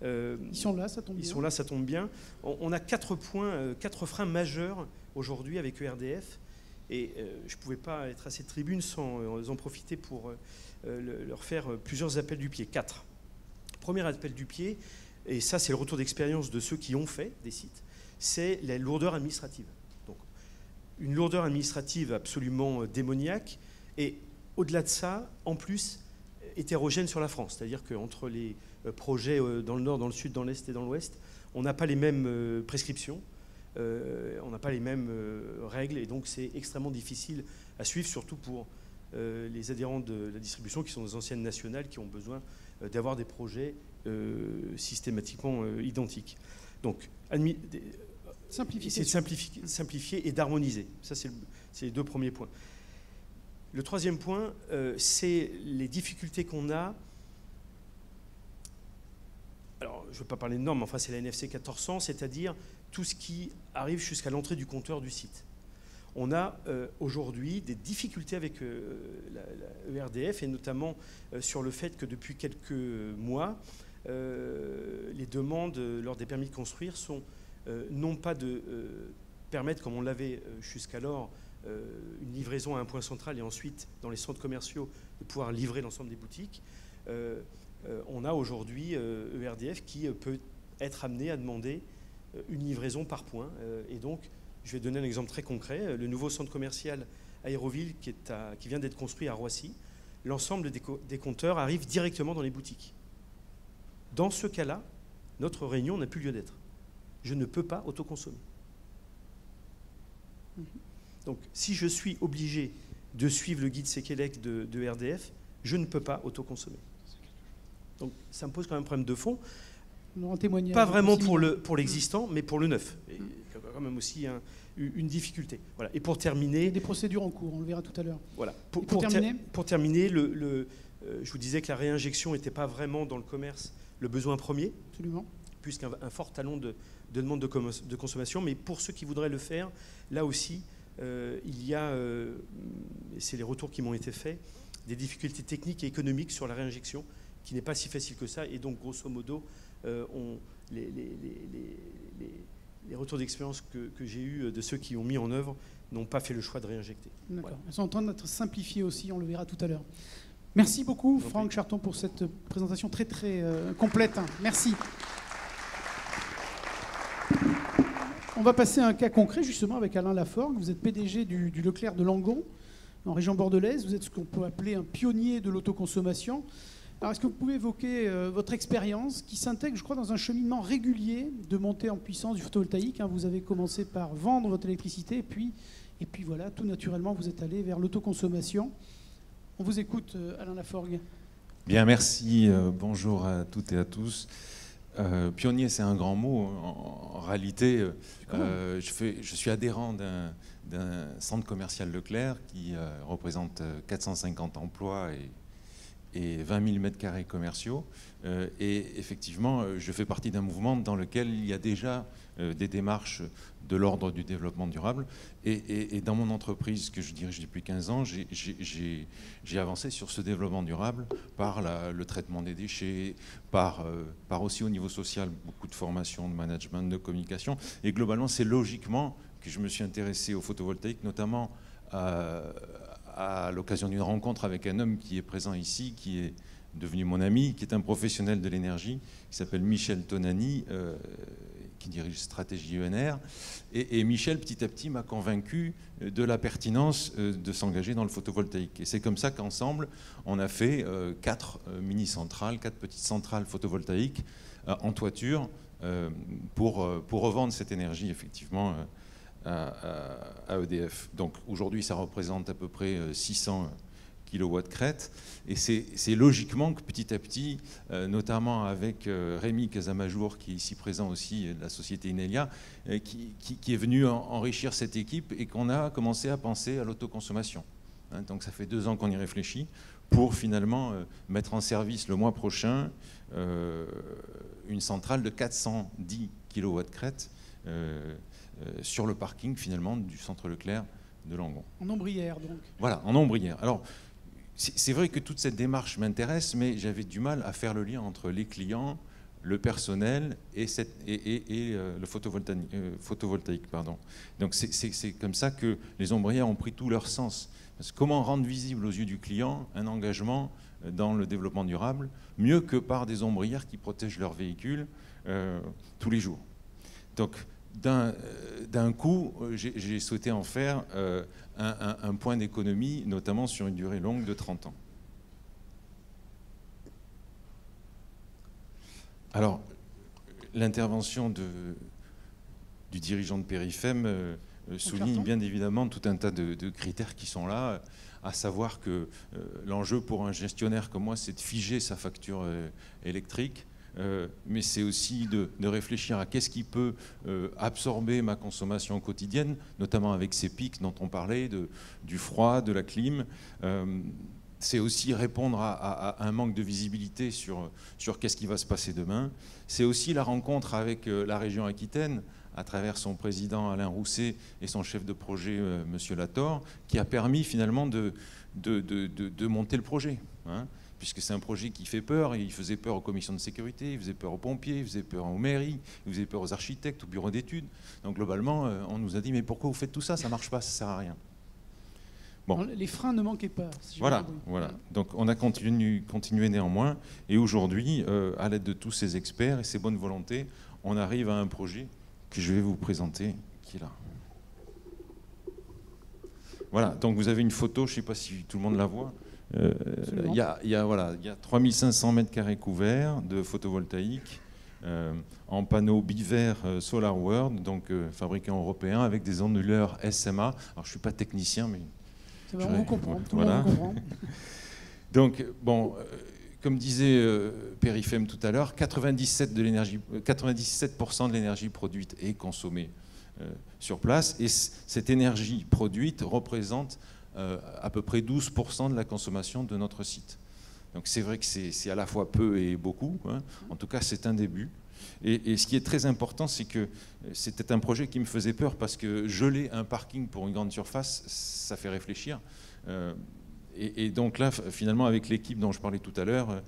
Ils sont là, ça tombe bien. Ils sont là, ça tombe bien. On a 4 freins majeurs aujourd'hui avec ERDF. Et je ne pouvais pas être à cette tribune sans en profiter pour leur faire plusieurs appels du pied. 4. Premier appel du pied, et ça c'est le retour d'expérience de ceux qui ont fait des sites, c'est la lourdeur administrative. Donc, une lourdeur administrative absolument démoniaque, et au-delà de ça, en plus, hétérogène sur la France. C'est-à-dire qu'entre les projets dans le nord, dans le sud, dans l'est et dans l'ouest, on n'a pas les mêmes prescriptions, on n'a pas les mêmes règles, et donc c'est extrêmement difficile à suivre, surtout pour les adhérents de la distribution qui sont des anciennes nationales qui ont besoin d'avoir des projets systématiquement identiques. Donc, essayer de simplifier et d'harmoniser. Ça, c'est les 2 premiers points. Le 3e point, c'est les difficultés qu'on a. Alors, je ne veux pas parler de normes, mais enfin, c'est la NFC 1400, c'est-à-dire tout ce qui arrive jusqu'à l'entrée du compteur du site. On a aujourd'hui des difficultés avec la ERDF, et notamment sur le fait que depuis quelques mois, les demandes lors des permis de construire sont non pas de permettre, comme on l'avait jusqu'alors, une livraison à un point central et ensuite dans les centres commerciaux de pouvoir livrer l'ensemble des boutiques. On a aujourd'hui ERDF qui peut être amené à demander une livraison par point, et donc je vais donner un exemple très concret. Le nouveau centre commercial Aéroville qui vient d'être construit à Roissy, l'ensemble des compteurs arrivent directement dans les boutiques. Dans ce cas-là, notre réunion n'a plus lieu d'être. Je ne peux pas autoconsommer. Donc, si je suis obligé de suivre le guide Séquélec de RDF, je ne peux pas autoconsommer. Donc, ça me pose quand même un problème de fond. Un témoignage. Pas vraiment pour l'existant, mais pour le neuf. Et quand même aussi une difficulté. Voilà. Et pour Il y terminer... a des procédures en cours, on le verra tout à l'heure. Voilà. Pour terminer, Je vous disais que la réinjection n'était pas vraiment dans le commerce le besoin premier, absolument. puisqu'un fort talon de demande de consommation. Mais pour ceux qui voudraient le faire, là aussi, il y a, et c'est les retours qui m'ont été faits, des difficultés techniques et économiques sur la réinjection, qui n'est pas si facile que ça. Et donc, grosso modo, les retours d'expérience que j'ai eus de ceux qui ont mis en œuvre n'ont pas fait le choix de réinjecter. D'accord. Voilà. Elles sont en train d'être simplifiées aussi, on le verra tout à l'heure. Merci beaucoup, Franck Charton, pour cette présentation très très complète. Merci. On va passer à un cas concret justement avec Alain Laforgue. Vous êtes PDG du Leclerc de Langon, en région bordelaise. Vous êtes ce qu'on peut appeler un pionnier de l'autoconsommation. Alors, est-ce que vous pouvez évoquer votre expérience qui s'intègre, je crois, dans un cheminement régulier de montée en puissance du photovoltaïque, hein. Vous avez commencé par vendre votre électricité et puis voilà, tout naturellement, vous êtes allé vers l'autoconsommation. On vous écoute, Alain Laforgue. Bien, merci. Bonjour à toutes et à tous. Pionnier, c'est un grand mot. En réalité, je suis adhérent d'un centre commercial Leclerc qui représente 450 emplois et 20 000 mètres carrés commerciaux. Et effectivement, je fais partie d'un mouvement dans lequel il y a déjà des démarches de l'ordre du développement durable. Et dans mon entreprise que je dirige depuis 15 ans, j'ai avancé sur ce développement durable par le traitement des déchets, par aussi au niveau social, beaucoup de formation, de management, de communication. Et globalement, c'est logiquement que je me suis intéressé au photovoltaïque, notamment à l'occasion d'une rencontre avec un homme qui est présent ici, qui est devenu mon ami, qui est un professionnel de l'énergie, qui s'appelle Michel Tonani, qui dirige Stratégie ENR. Et Michel, petit à petit, m'a convaincu de la pertinence de s'engager dans le photovoltaïque. Et c'est comme ça qu'ensemble, on a fait 4 mini-centrales, 4 petites centrales photovoltaïques en toiture pour revendre cette énergie, effectivement, à EDF. Donc aujourd'hui, ça représente à peu près 600 kilowatts crête. Et c'est logiquement que petit à petit, notamment avec Rémi Casamajour, qui est ici présent aussi, de la société Inelia, qui est venu enrichir cette équipe et qu'on a commencé à penser à l'autoconsommation. Donc ça fait 2 ans qu'on y réfléchit pour finalement mettre en service le mois prochain une centrale de 410 kilowatts crête sur le parking finalement du centre Leclerc de Langon. En ombrière donc. Voilà, en ombrière. Alors, c'est vrai que toute cette démarche m'intéresse, mais j'avais du mal à faire le lien entre les clients, le personnel et le photovoltaïque. Pardon. Donc c'est comme ça que les ombrières ont pris tout leur sens. Parce que comment rendre visible aux yeux du client un engagement dans le développement durable, mieux que par des ombrières qui protègent leurs véhicules tous les jours. Donc, d'un coup, j'ai souhaité en faire un point d'économie, notamment sur une durée longue de 30 ans. Alors, l'intervention du dirigeant de Périfem souligne bien évidemment tout un tas de critères qui sont là, à savoir que l'enjeu pour un gestionnaire comme moi, c'est de figer sa facture électrique. Mais c'est aussi de réfléchir à qu'est-ce qui peut absorber ma consommation quotidienne, notamment avec ces pics dont on parlait, du froid, de la clim. C'est aussi répondre à un manque de visibilité sur qu'est-ce qui va se passer demain. C'est aussi la rencontre avec la région Aquitaine, à travers son président Alain Rousset et son chef de projet, M. Lator, qui a permis finalement de monter le projet. Puisque c'est un projet qui fait peur, et il faisait peur aux commissions de sécurité, il faisait peur aux pompiers, il faisait peur aux mairies, il faisait peur aux architectes, aux bureaux d'études. Donc globalement, on nous a dit, mais pourquoi vous faites tout ça? Ça ne marche pas, ça ne sert à rien. Bon. Les freins ne manquaient pas. Si voilà. Donc on a continué néanmoins, et aujourd'hui, à l'aide de tous ces experts et ces bonnes volontés, on arrive à un projet que je vais vous présenter, qui est là. Voilà, donc vous avez une photo, je ne sais pas si tout le monde la voit. Il y a 3500 mètres carrés couverts de photovoltaïque en panneaux bivers Solar World, donc fabriqués en européen avec des onduleurs SMA. Alors je ne suis pas technicien, mais on vous comprend. Voilà. Donc bon, comme disait Périfem tout à l'heure, 97% de l'énergie produite est consommée sur place, et cette énergie produite représente à peu près 12% de la consommation de notre site. Donc c'est vrai que c'est à la fois peu et beaucoup, En tout cas, c'est un début. Et ce qui est très important, c'est que c'était un projet qui me faisait peur, parce que geler un parking pour une grande surface, ça fait réfléchir. Et donc là, finalement, avec l'équipe dont je parlais tout à l'heure,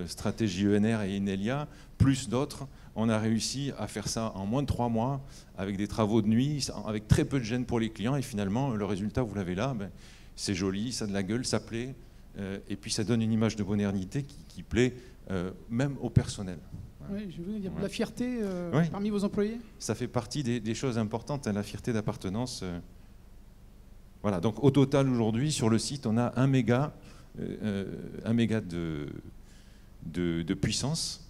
Stratégie ENR et Inelia, plus d'autres, on a réussi à faire ça en moins de 3 mois, avec des travaux de nuit, avec très peu de gêne pour les clients. Et finalement, le résultat, vous l'avez là, c'est joli, ça a de la gueule, ça plaît. Et puis ça donne une image de modernité qui plaît même au personnel. Oui, je veux dire, la fierté oui. Parmi vos employés. Ça fait partie des choses importantes, la fierté d'appartenance. Voilà, donc au total, aujourd'hui, sur le site, on a 1 méga de puissance.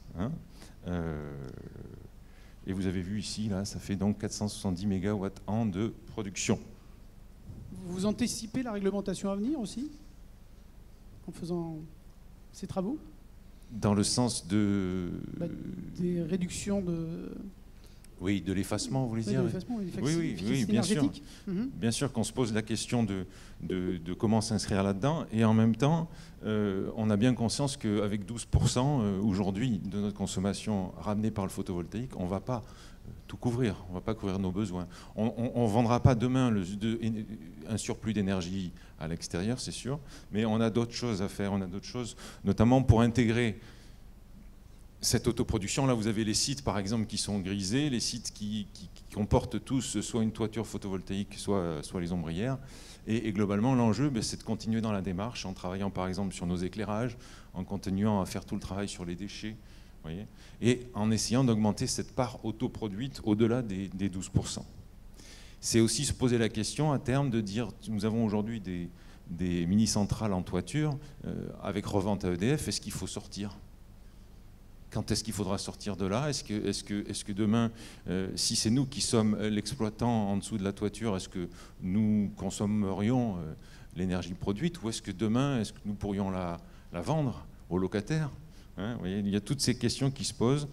Et vous avez vu ici, là, ça fait donc 470 mégawatts an de production. Vous anticipez la réglementation à venir aussi, en faisant ces travaux? Dans le sens de... Des réductions Oui, de l'effacement, vous voulez dire? Oui, bien sûr. Bien sûr qu'on se pose la question de comment s'inscrire là-dedans. Et en même temps, on a bien conscience qu'avec 12% aujourd'hui de notre consommation ramenée par le photovoltaïque, on ne va pas tout couvrir, on ne va pas couvrir nos besoins. On ne vendra pas demain un surplus d'énergie à l'extérieur, c'est sûr, mais on a d'autres choses à faire, on a d'autres choses, notamment pour intégrer cette autoproduction. Là, vous avez les sites, par exemple, qui sont grisés, les sites qui comportent tous soit une toiture photovoltaïque, soit les ombrières. Et globalement, l'enjeu, c'est de continuer dans la démarche en travaillant, par exemple, sur nos éclairages, en continuant à faire tout le travail sur les déchets, vous voyez, et en essayant d'augmenter cette part autoproduite au-delà des 12%. C'est aussi se poser la question à terme de dire, nous avons aujourd'hui des mini-centrales en toiture, avec revente à EDF, est-ce qu'il faut sortir ? Quand est-ce qu'il faudra sortir de là? Est-ce que demain, si c'est nous qui sommes l'exploitant en dessous de la toiture, est-ce que nous consommerions l'énergie produite, ou est-ce que demain, est-ce que nous pourrions la vendre aux locataires, hein? Vous voyez, il y a toutes ces questions qui se posent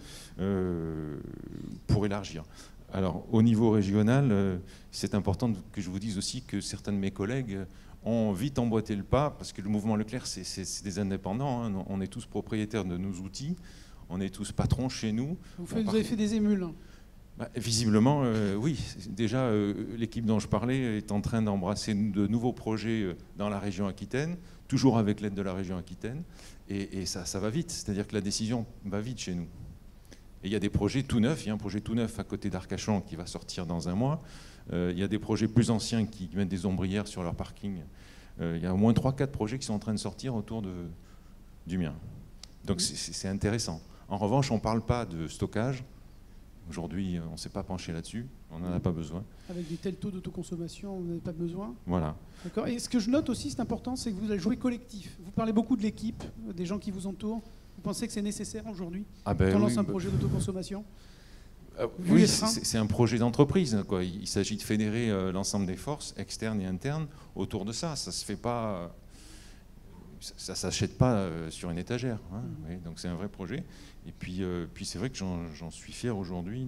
pour élargir. Alors, au niveau régional, c'est important que je vous dise aussi que certains de mes collègues ont vite emboîté le pas, parce que le mouvement Leclerc, c'est des indépendants, hein. On est tous propriétaires de nos outils. On est tous patrons chez nous. Vous avez fait des émules. Visiblement, oui. Déjà, l'équipe dont je parlais est en train d'embrasser de nouveaux projets dans la région Aquitaine, toujours avec l'aide de la région Aquitaine. Et ça va vite. C'est-à-dire que la décision va vite chez nous. Et il y a des projets tout neufs. Il y a un projet tout neuf à côté d'Arcachon qui va sortir dans un mois. Il y a des projets plus anciens qui mettent des ombrières sur leur parking. Il y a au moins 3-4 projets qui sont en train de sortir autour du mien. Donc c'est intéressant. En revanche, on ne parle pas de stockage. Aujourd'hui, on ne s'est pas penché là-dessus. On n'en a pas besoin. Avec des tels taux d'autoconsommation, vous n'avez pas besoin. Voilà. D'accord. Et ce que je note aussi, c'est important, c'est que vous avez joué collectif. Vous parlez beaucoup de l'équipe, des gens qui vous entourent. Vous pensez que c'est nécessaire aujourd'hui quand on lance un projet d'autoconsommation? Oui, c'est un projet d'entreprise, quoi. Il s'agit de fédérer l'ensemble des forces, externes et internes, autour de ça. Ça ne se fait pas... Ça ne s'achète pas sur une étagère, hein. Oui, donc c'est un vrai projet. Et puis c'est vrai que j'en suis fier aujourd'hui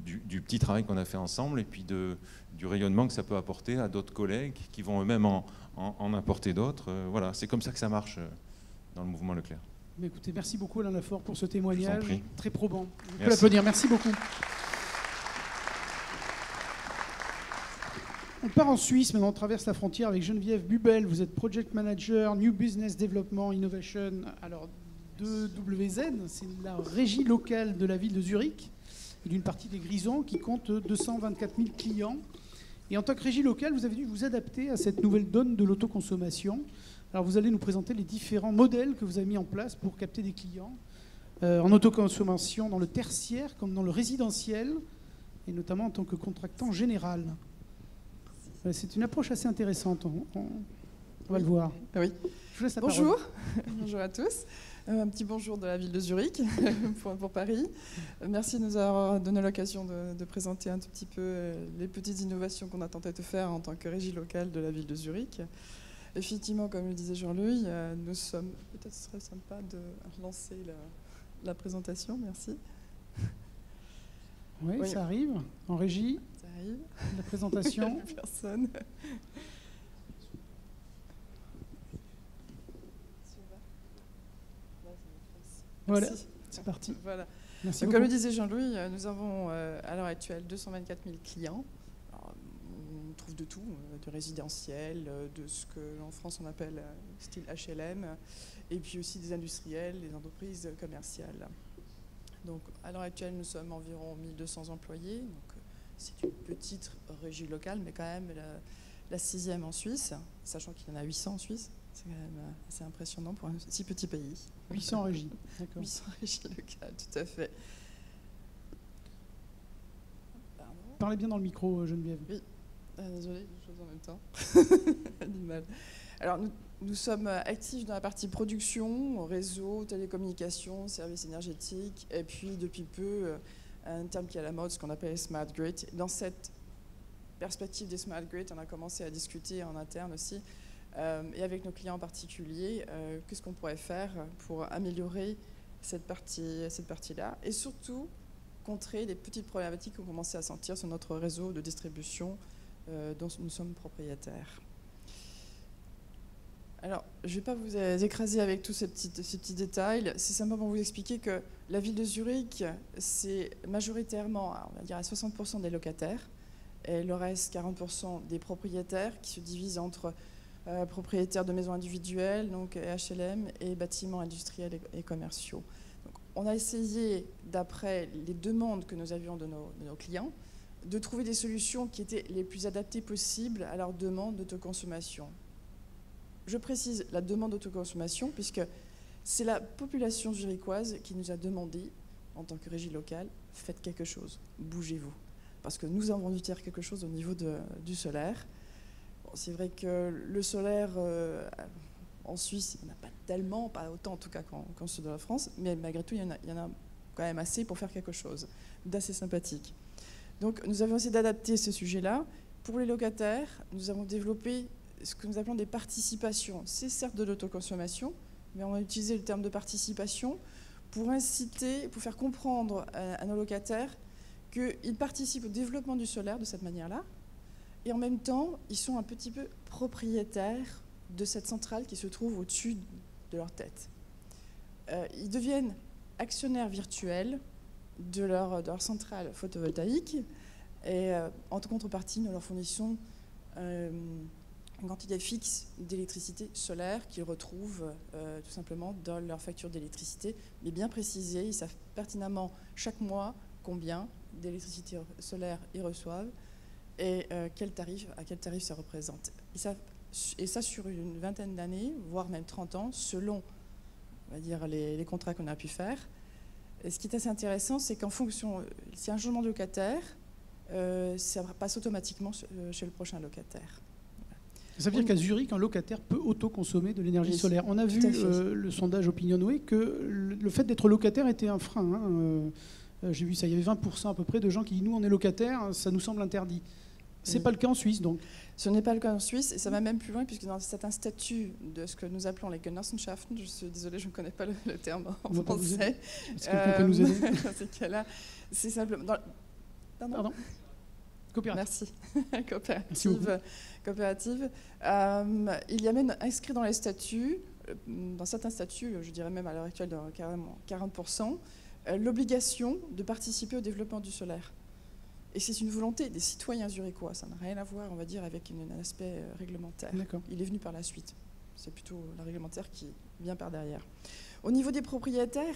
du petit travail qu'on a fait ensemble, et puis du rayonnement que ça peut apporter à d'autres collègues qui vont eux-mêmes en apporter d'autres. Voilà, c'est comme ça que ça marche dans le mouvement Leclerc. Mais écoutez, merci beaucoup Alain Lafort pour ce témoignage très probant. On peut l'applaudir, merci beaucoup. On part en Suisse, maintenant on traverse la frontière avec Geneviève Bubel. Vous êtes Project Manager, New Business Development Innovation. Alors, 2WZ, c'est la régie locale de la ville de Zurich et d'une partie des Grisons qui compte 224 000 clients. Et en tant que régie locale, vous avez dû vous adapter à cette nouvelle donne de l'autoconsommation. Alors, vous allez nous présenter les différents modèles que vous avez mis en place pour capter des clients en autoconsommation dans le tertiaire comme dans le résidentiel, et notamment en tant que contractant général. C'est une approche assez intéressante, on va le voir. Oui. Je vous laisse la bonjour. Parole. Bonjour à tous. Un petit bonjour de la ville de Zurich pour Paris. Merci de nous avoir donné l'occasion de présenter un tout petit peu les petites innovations qu'on a tenté de faire en tant que régie locale de la ville de Zurich. Effectivement, comme le disait Jean-Louis, nous sommes... Peut-être ce serait sympa de lancer la présentation, merci. Oui, ça arrive, en régie. Ça arrive. La présentation. Personne. Voilà, c'est parti. Voilà. Merci Donc, comme le disait Jean-Louis, nous avons à l'heure actuelle 224 000 clients. Alors, on trouve de tout, du résidentiel, de ce qu'en France on appelle style HLM, et puis aussi des industriels, des entreprises commerciales. Donc, à l'heure actuelle, nous sommes environ 1200 employés. Donc, c'est une petite régie locale, mais quand même la 6e en Suisse, sachant qu'il y en a 800 en Suisse. C'est quand même assez impressionnant pour un si petit pays. 800 régies, d'accord. 800 régies locales, tout à fait. Pardon. Parlez bien dans le micro, Geneviève. Oui, désolée, je chose en même temps. Du mal. Alors, nous sommes actifs dans la partie production, réseau, télécommunications, services énergétiques, et puis depuis peu, un terme qui est à la mode, ce qu'on appelle Smart Grid. Dans cette perspective des Smart Grid, on a commencé à discuter en interne aussi, et avec nos clients en particulier, qu'est-ce qu'on pourrait faire pour améliorer cette partie-là, et surtout contrer les petites problématiques qu'on commençait à sentir sur notre réseau de distribution dont nous sommes propriétaires. Alors, je ne vais pas vous écraser avec tous ces petits détails. C'est simplement vous expliquer que la ville de Zurich, c'est majoritairement, on va dire à 60% des locataires, et le reste, 40% des propriétaires, qui se divisent entre propriétaires de maisons individuelles, donc HLM, et bâtiments industriels et commerciaux. Donc, on a essayé, d'après les demandes que nous avions de nos clients, de trouver des solutions qui étaient les plus adaptées possibles à leurs demandes d'autoconsommation. Je précise la demande d'autoconsommation, puisque c'est la population zurichoise qui nous a demandé, en tant que régie locale, faites quelque chose, bougez-vous. Parce que nous avons dû faire quelque chose au niveau du solaire. Bon, c'est vrai que le solaire, en Suisse, il n'y en a pas tellement, pas autant en tout cas qu'en sud de la France, mais malgré tout, il y en a quand même assez pour faire quelque chose d'assez sympathique. Donc nous avons essayé d'adapter ce sujet-là. Pour les locataires, nous avons développé ce que nous appelons des participations. C'est certes de l'autoconsommation, mais on a utilisé le terme de participation pour inciter, pour faire comprendre à nos locataires qu'ils participent au développement du solaire de cette manière-là, et en même temps, ils sont un petit peu propriétaires de cette centrale qui se trouve au-dessus de leur tête. Ils deviennent actionnaires virtuels de leur centrale photovoltaïque, et en contrepartie, nous leur fournissons une quantité fixe d'électricité solaire qu'ils retrouvent tout simplement dans leur facture d'électricité, mais bien précisée. Ils savent pertinemment chaque mois combien d'électricité solaire ils reçoivent et à quel tarif ça représente. Et ça sur une vingtaine d'années, voire même 30 ans, selon on va dire, les contrats qu'on a pu faire. Et ce qui est assez intéressant, c'est qu'en fonction, s'il y a un changement de locataire, ça passe automatiquement chez le prochain locataire. Ça veut dire qu'à Zurich, un locataire peut autoconsommer de l'énergie solaire. On a vu le sondage Opinionway que le fait d'être locataire était un frein. Hein. J'ai vu ça, il y avait 20% à peu près de gens qui disent nous on est locataire, ça nous semble interdit. Ce n'est pas le cas en Suisse donc. Ce n'est pas le cas en Suisse et ça va même plus loin puisque dans certains statuts de ce que nous appelons les Genossenschaften, je suis désolée, je ne connais pas le terme en français. Est-ce que quelqu'un peut nous aider dans ces cas-là, c'est simplement... Pardon. Merci. Coopérative. Il y a même inscrit dans les statuts, dans certains statuts, je dirais même à l'heure actuelle, carrément 40%, l'obligation de participer au développement du solaire. Et c'est une volonté des citoyens zurichois. Ça n'a rien à voir, on va dire, avec un aspect réglementaire. Il est venu par la suite. C'est plutôt la réglementaire qui vient par derrière. Au niveau des propriétaires,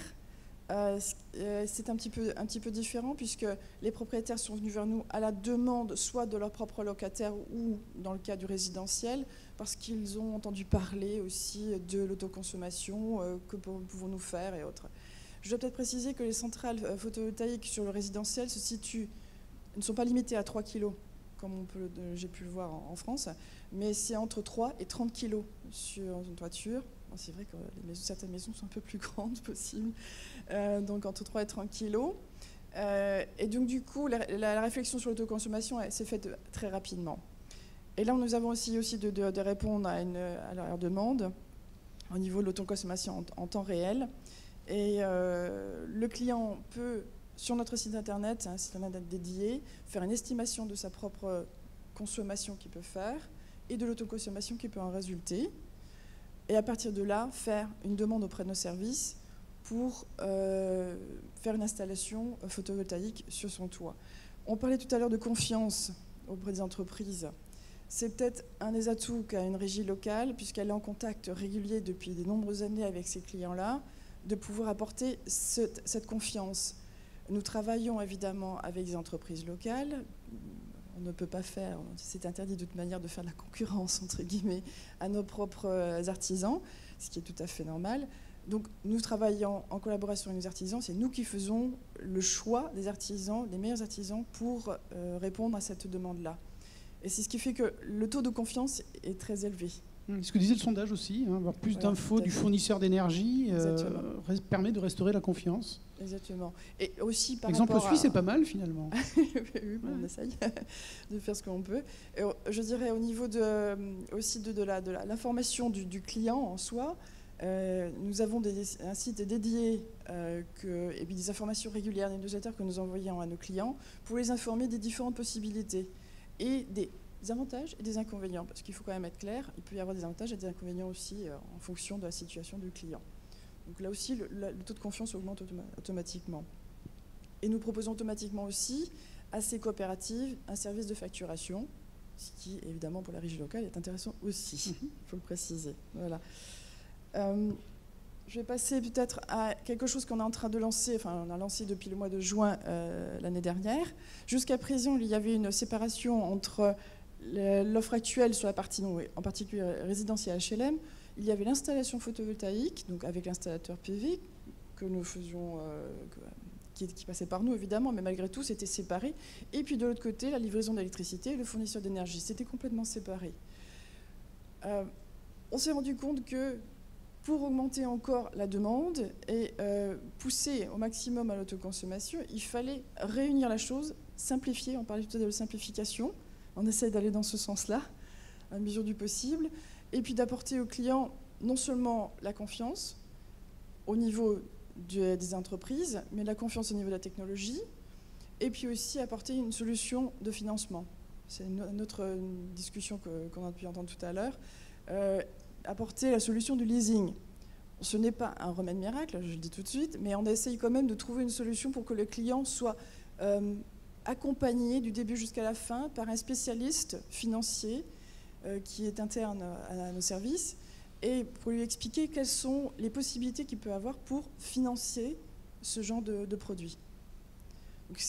c'est un petit peu différent puisque les propriétaires sont venus vers nous à la demande soit de leurs propres locataires ou dans le cas du résidentiel parce qu'ils ont entendu parler aussi de l'autoconsommation, que pouvons-nous faire et autres. Je dois peut-être préciser que les centrales photovoltaïques sur le résidentiel ne sont pas limitées à 3 kg comme j'ai pu le voir en France, mais c'est entre 3 et 30 kg sur une toiture. Bon, c'est vrai que certaines maisons sont un peu plus grandes possible, donc entre 3 et 30 kg. Et donc du coup, la réflexion sur l'autoconsommation s'est faite très rapidement. Et là, nous avons aussi de répondre à leur demande au niveau de l'autoconsommation en temps réel. Et le client peut, sur notre site internet, un site internet dédié, faire une estimation de sa propre consommation qu'il peut faire et de l'autoconsommation qui peut en résulter. Et à partir de là, faire une demande auprès de nos services pour faire une installation photovoltaïque sur son toit. On parlait tout à l'heure de confiance auprès des entreprises. C'est peut-être un des atouts qu'a une régie locale, puisqu'elle est en contact régulier depuis de nombreuses années avec ces clients-là, de pouvoir apporter cette confiance. Nous travaillons évidemment avec des entreprises locales. On ne peut pas faire, c'est interdit de toute manière de faire de la concurrence, entre guillemets, à nos propres artisans, ce qui est tout à fait normal. Donc nous travaillons en collaboration avec nos artisans, c'est nous qui faisons le choix des artisans, des meilleurs artisans pour répondre à cette demande-là. Et c'est ce qui fait que le taux de confiance est très élevé. Ce que disait le sondage aussi, avoir plus d'infos du fournisseur d'énergie permet de restaurer la confiance. Exactement. Et aussi par exemple suisse, c'est pas mal finalement. Oui, on essaye de faire ce qu'on peut. Et je dirais au niveau aussi de l'information du client en soi, Nous avons un site dédié et puis des informations régulières, des newsletters que nous envoyons à nos clients pour les informer des différentes possibilités et des avantages et des inconvénients. Parce qu'il faut quand même être clair, il peut y avoir des avantages et des inconvénients aussi en fonction de la situation du client. Donc là aussi, le taux de confiance augmente automatiquement. Et nous proposons automatiquement aussi à ces coopératives un service de facturation, ce qui, évidemment, pour la régie locale est intéressant aussi, il faut le préciser. Voilà. Je vais passer peut-être à quelque chose qu'on est en train de lancer, enfin on a lancé depuis le mois de juin l'année dernière. Jusqu'à présent, il y avait une séparation entre l'offre actuelle sur la partie, en particulier résidentielle HLM. Il y avait l'installation photovoltaïque, donc avec l'installateur PV, que nous faisions, qui passait par nous évidemment, mais malgré tout c'était séparé. Et puis de l'autre côté, la livraison d'électricité et le fournisseur d'énergie, c'était complètement séparé. On s'est rendu compte que pour augmenter encore la demande et pousser au maximum à l'autoconsommation, il fallait réunir la chose, simplifier, on parlait tout à l'heure de simplification, on essaie d'aller dans ce sens-là, à mesure du possible, et puis d'apporter aux clients non seulement la confiance au niveau des entreprises, mais la confiance au niveau de la technologie, et puis aussi apporter une solution de financement. C'est une autre discussion qu'on a pu entendre tout à l'heure. Apporter la solution du leasing. Ce n'est pas un remède miracle, je le dis tout de suite, mais on essaye quand même de trouver une solution pour que le client soit accompagné du début jusqu'à la fin par un spécialiste financier qui est interne à nos services et pour lui expliquer quelles sont les possibilités qu'il peut avoir pour financer ce genre de produit. Donc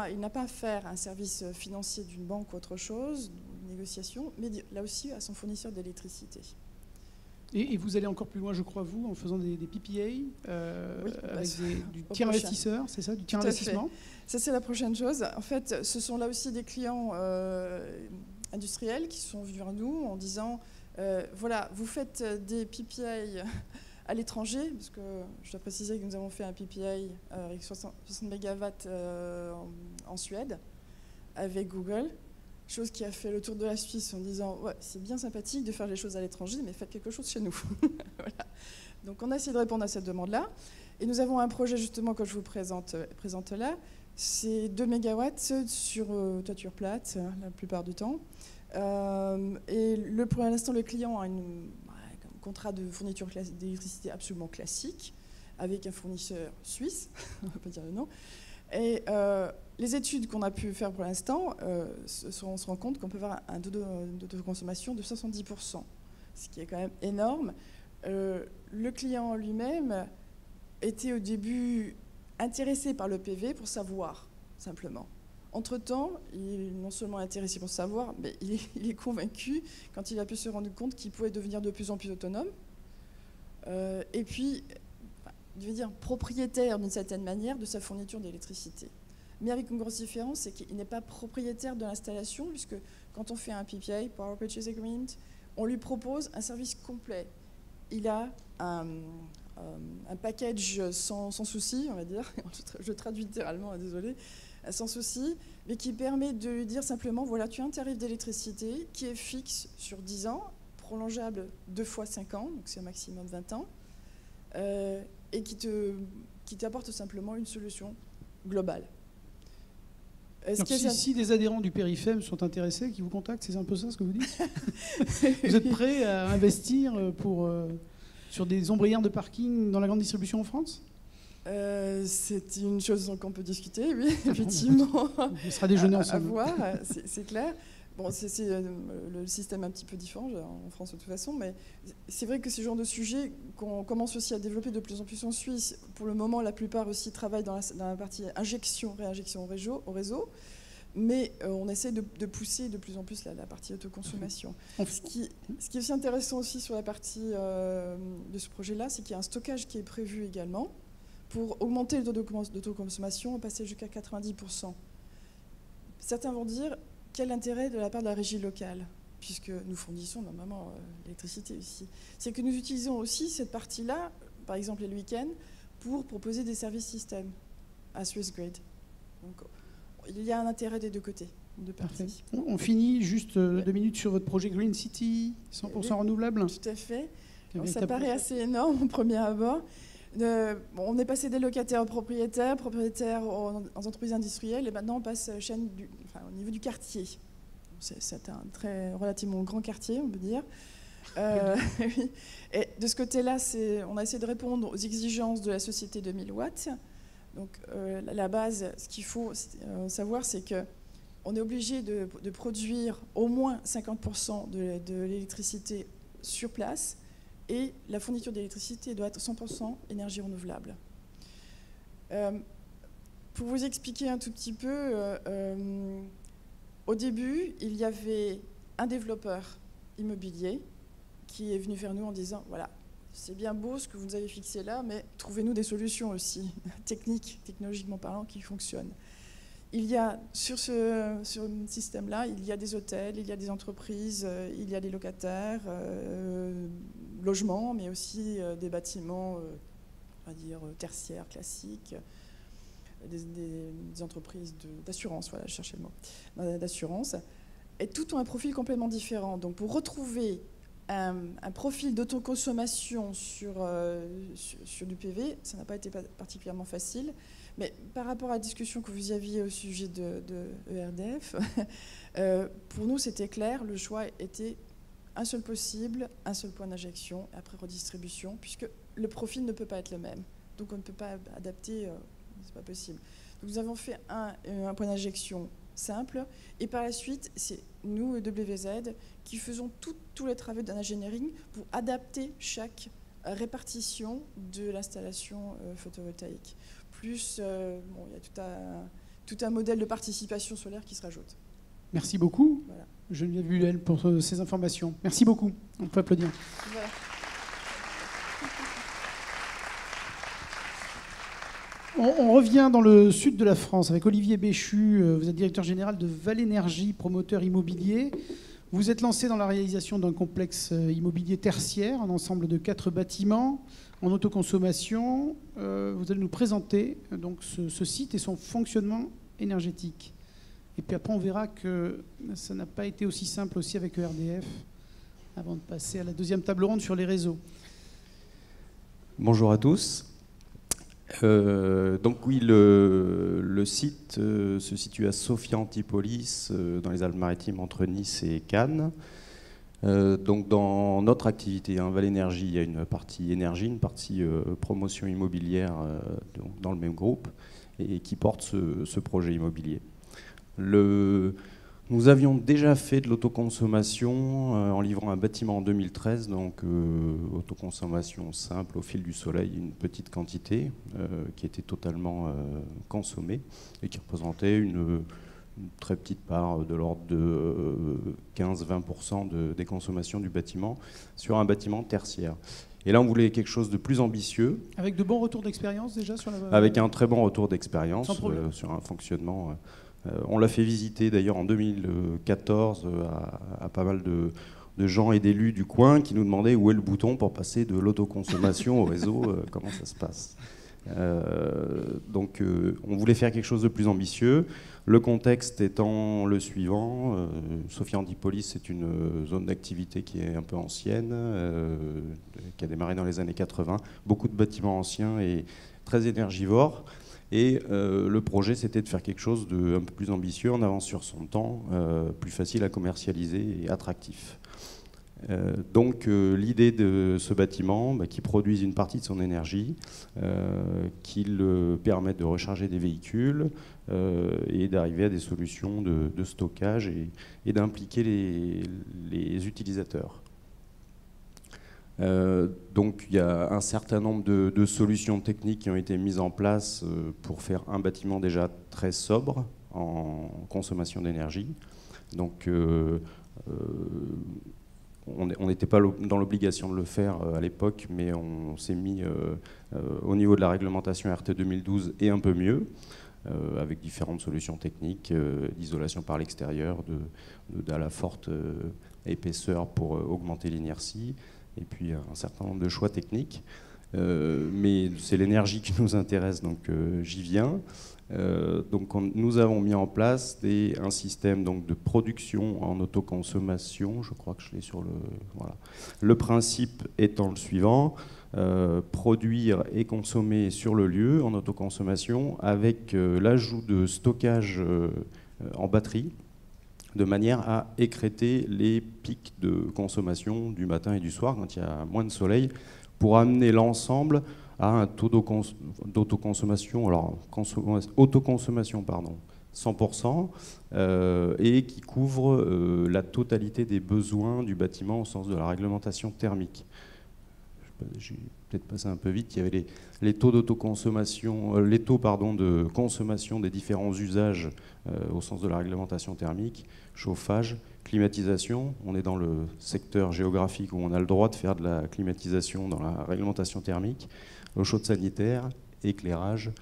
il n'a pas à faire un service financier d'une banque ou autre chose, une négociation, mais là aussi à son fournisseur d'électricité. Et vous allez encore plus loin, je crois, vous, en faisant des PPA avec du tiers investisseur, c'est ça, du tiers investissement. Ça, c'est la prochaine chose. En fait, ce sont là aussi des clients industriels qui sont venus à nous en disant voilà, vous faites des PPA à l'étranger, parce que je dois préciser que nous avons fait un PPA avec 60 MW en Suède avec Google. Chose qui a fait le tour de la Suisse en disant ouais, c'est bien sympathique de faire les choses à l'étranger, mais faites quelque chose chez nous. Voilà. Donc on a essayé de répondre à cette demande-là. Et nous avons un projet justement que je vous présente là. C'est 2 MW sur toiture plate la plupart du temps. Et pour l'instant, le client a un contrat de fourniture d'électricité absolument classique avec un fournisseur suisse, on ne va pas dire le nom. Et les études qu'on a pu faire pour l'instant, on se rend compte qu'on peut avoir un taux de consommation de 70%, ce qui est quand même énorme. Le client lui-même était au début intéressé par le PV pour savoir, simplement. Entre-temps, il est non seulement intéressé pour savoir, mais il est convaincu quand il a pu se rendre compte qu'il pouvait devenir de plus en plus autonome. Et puis, je veux dire, propriétaire d'une certaine manière de sa fourniture d'électricité. Mais avec une grosse différence, c'est qu'il n'est pas propriétaire de l'installation, puisque quand on fait un PPA, Power Purchase Agreement, on lui propose un service complet. Il a un package sans souci, on va dire, je traduis littéralement, désolé, sans souci, mais qui permet de lui dire simplement, voilà, tu as un tarif d'électricité qui est fixe sur 10 ans, prolongeable 2 fois 5 ans, donc c'est un maximum 20 ans, et qui t'apporte simplement une solution globale. Donc si des adhérents du Périfem sont intéressés, qui vous contactent, c'est un peu ça ce que vous dites? Vous êtes prêts à investir sur des ombrières de parking dans la grande distribution en France? C'est une chose qu'on peut discuter, oui, effectivement. On sera déjeuner ensemble. À voir, c'est clair. Bon, c'est le système un petit peu différent en France de toute façon, mais c'est vrai que ce genre de sujet qu'on commence aussi à développer de plus en plus en Suisse. Pour le moment, la plupart aussi travaillent dans la partie injection, réinjection au réseau, mais on essaie de pousser de plus en plus la partie autoconsommation. Ce qui est aussi intéressant aussi sur la partie de ce projet-là, c'est qu'il y a un stockage qui est prévu également pour augmenter le taux d'autoconsommation et passer jusqu'à 90%. Certains vont dire, quel intérêt de la part de la régie locale, puisque nous fournissons normalement l'électricité aussi. C'est que nous utilisons aussi cette partie-là, par exemple les week-ends, pour proposer des services systèmes à Swissgrid. Donc il y a un intérêt des deux côtés, de parties. On finit juste 2 minutes sur votre projet Green City, 100% renouvelable. Tout à fait. Alors, ça paraît assez énorme au premier abord. On est passé des locataires aux propriétaires aux entreprises industrielles, et maintenant on passe au niveau du quartier. C'est un relativement grand quartier, on peut dire. Et de ce côté-là, on a essayé de répondre aux exigences de la société de 1000 watts. Donc la base, ce qu'il faut savoir, c'est qu'on est obligé de produire au moins 50% de l'électricité sur place, et la fourniture d'électricité doit être 100% énergie renouvelable. Pour vous expliquer un tout petit peu, au début, il y avait un développeur immobilier qui est venu vers nous en disant, voilà, c'est bien beau ce que vous nous avez fixé là, mais trouvez-nous des solutions aussi technologiquement parlant, qui fonctionnent. Il y a, sur ce système-là, il y a des hôtels, il y a des entreprises, il y a des locataires, logements, mais aussi des bâtiments, on va dire, tertiaires, classiques, des entreprises d'assurance, voilà, je cherchais le mot, d'assurance, et tout ont un profil complètement différent. Donc pour retrouver un profil d'autoconsommation sur du PV, ça n'a pas été particulièrement facile. Mais par rapport à la discussion que vous aviez au sujet de ERDF, pour nous c'était clair, le choix était un seul possible, un seul point d'injection, après redistribution, puisque le profil ne peut pas être le même. Donc on ne peut pas adapter, c'est pas possible. Donc nous avons fait un point d'injection simple, et par la suite, c'est nous, EWZ, qui faisons tous les travaux d'ingénierie pour adapter chaque répartition de l'installation photovoltaïque. Plus, il y a tout un modèle de participation solaire qui se rajoute. Merci beaucoup, voilà. Geneviève Huel, pour ces informations. Merci beaucoup. On peut applaudir. Voilà. On revient dans le sud de la France avec Olivier Béchu. Vous êtes directeur général de Valénergie, promoteur immobilier. Vous êtes lancé dans la réalisation d'un complexe immobilier tertiaire, un ensemble de 4 bâtiments en autoconsommation. Vous allez nous présenter donc ce site et son fonctionnement énergétique. Et puis après, on verra que ça n'a pas été aussi simple aussi avec ERDF, avant de passer à la deuxième table ronde sur les réseaux. Bonjour à tous. Donc oui, le site se situe à Sophia Antipolis, dans les Alpes-Maritimes, entre Nice et Cannes. Donc dans notre activité, Valénergie, il y a une partie énergie, une partie promotion immobilière dans le même groupe, et qui porte ce projet immobilier. Nous avions déjà fait de l'autoconsommation en livrant un bâtiment en 2013, donc autoconsommation simple au fil du soleil, une petite quantité qui était totalement consommée et qui représentait une très petite part de l'ordre de 15-20% des consommations du bâtiment sur un bâtiment tertiaire. Et là, on voulait quelque chose de plus ambitieux. Avec de bons retours d'expérience déjà sur la... Avec un très bon retour d'expérience sur un fonctionnement... on l'a fait visiter d'ailleurs en 2014 à pas mal de gens et d'élus du coin qui nous demandaient où est le bouton pour passer de l'autoconsommation au réseau, comment ça se passe. Donc on voulait faire quelque chose de plus ambitieux. Le contexte étant le suivant, Sophia Antipolis, c'est une zone d'activité qui est un peu ancienne, qui a démarré dans les années 80, beaucoup de bâtiments anciens et très énergivores. Et le projet, c'était de faire quelque chose de un peu plus ambitieux, en avance sur son temps, plus facile à commercialiser et attractif. Donc l'idée de ce bâtiment, qui produise une partie de son énergie, qu'il permette de recharger des véhicules et d'arriver à des solutions de stockage et d'impliquer les utilisateurs. Donc il y a un certain nombre de solutions techniques qui ont été mises en place pour faire un bâtiment déjà très sobre en consommation d'énergie. Donc on n'était pas dans l'obligation de le faire à l'époque, mais on s'est mis au niveau de la réglementation RT 2012 et un peu mieux, avec différentes solutions techniques, d'isolation par l'extérieur, de la forte épaisseur pour augmenter l'inertie, et puis un certain nombre de choix techniques. mais c'est l'énergie qui nous intéresse, donc j'y viens. Nous avons mis en place un système donc, de production en autoconsommation. Je crois que je l'ai sur le... Voilà. Le principe étant le suivant, produire et consommer sur le lieu en autoconsommation avec l'ajout de stockage en batterie, de manière à écrêter les pics de consommation du matin et du soir quand il y a moins de soleil, pour amener l'ensemble à un taux d'autoconsommation, autoconsommation, 100%, et qui couvre la totalité des besoins du bâtiment au sens de la réglementation thermique. J'ai peut-être passé un peu vite. Il y avait les taux d'autoconsommation, de consommation des différents usages au sens de la réglementation thermique, chauffage, climatisation. On est dans le secteur géographique où on a le droit de faire de la climatisation dans la réglementation thermique, eau chaude sanitaire, éclairage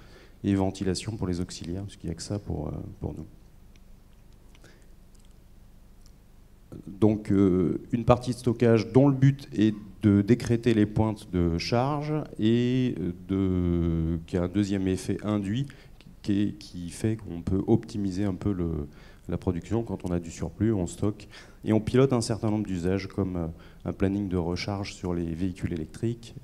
et ventilation pour les auxiliaires, parce qu'il n'y a que ça pour nous. Donc une partie de stockage dont le but est de décréter les pointes de charge et qui a un deuxième effet induit qui fait qu'on peut optimiser un peu la production. Quand on a du surplus, on stocke et on pilote un certain nombre d'usages comme un planning de recharge sur les véhicules électriques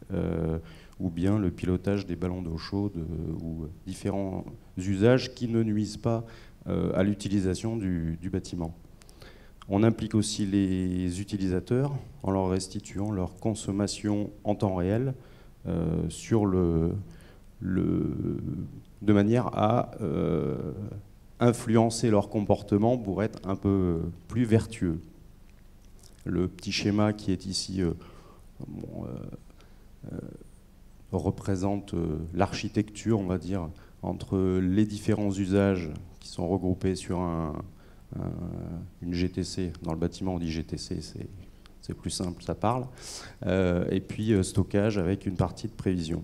ou bien le pilotage des ballons d'eau chaude ou différents usages qui ne nuisent pas à l'utilisation du bâtiment. On implique aussi les utilisateurs en leur restituant leur consommation en temps réel de manière à influencer leur comportement pour être un peu plus vertueux. Le petit schéma qui est ici représente l'architecture, on va dire, entre les différents usages qui sont regroupés sur une GTC. Dans le bâtiment, on dit GTC, c'est plus simple, ça parle. Et puis stockage avec une partie de prévision.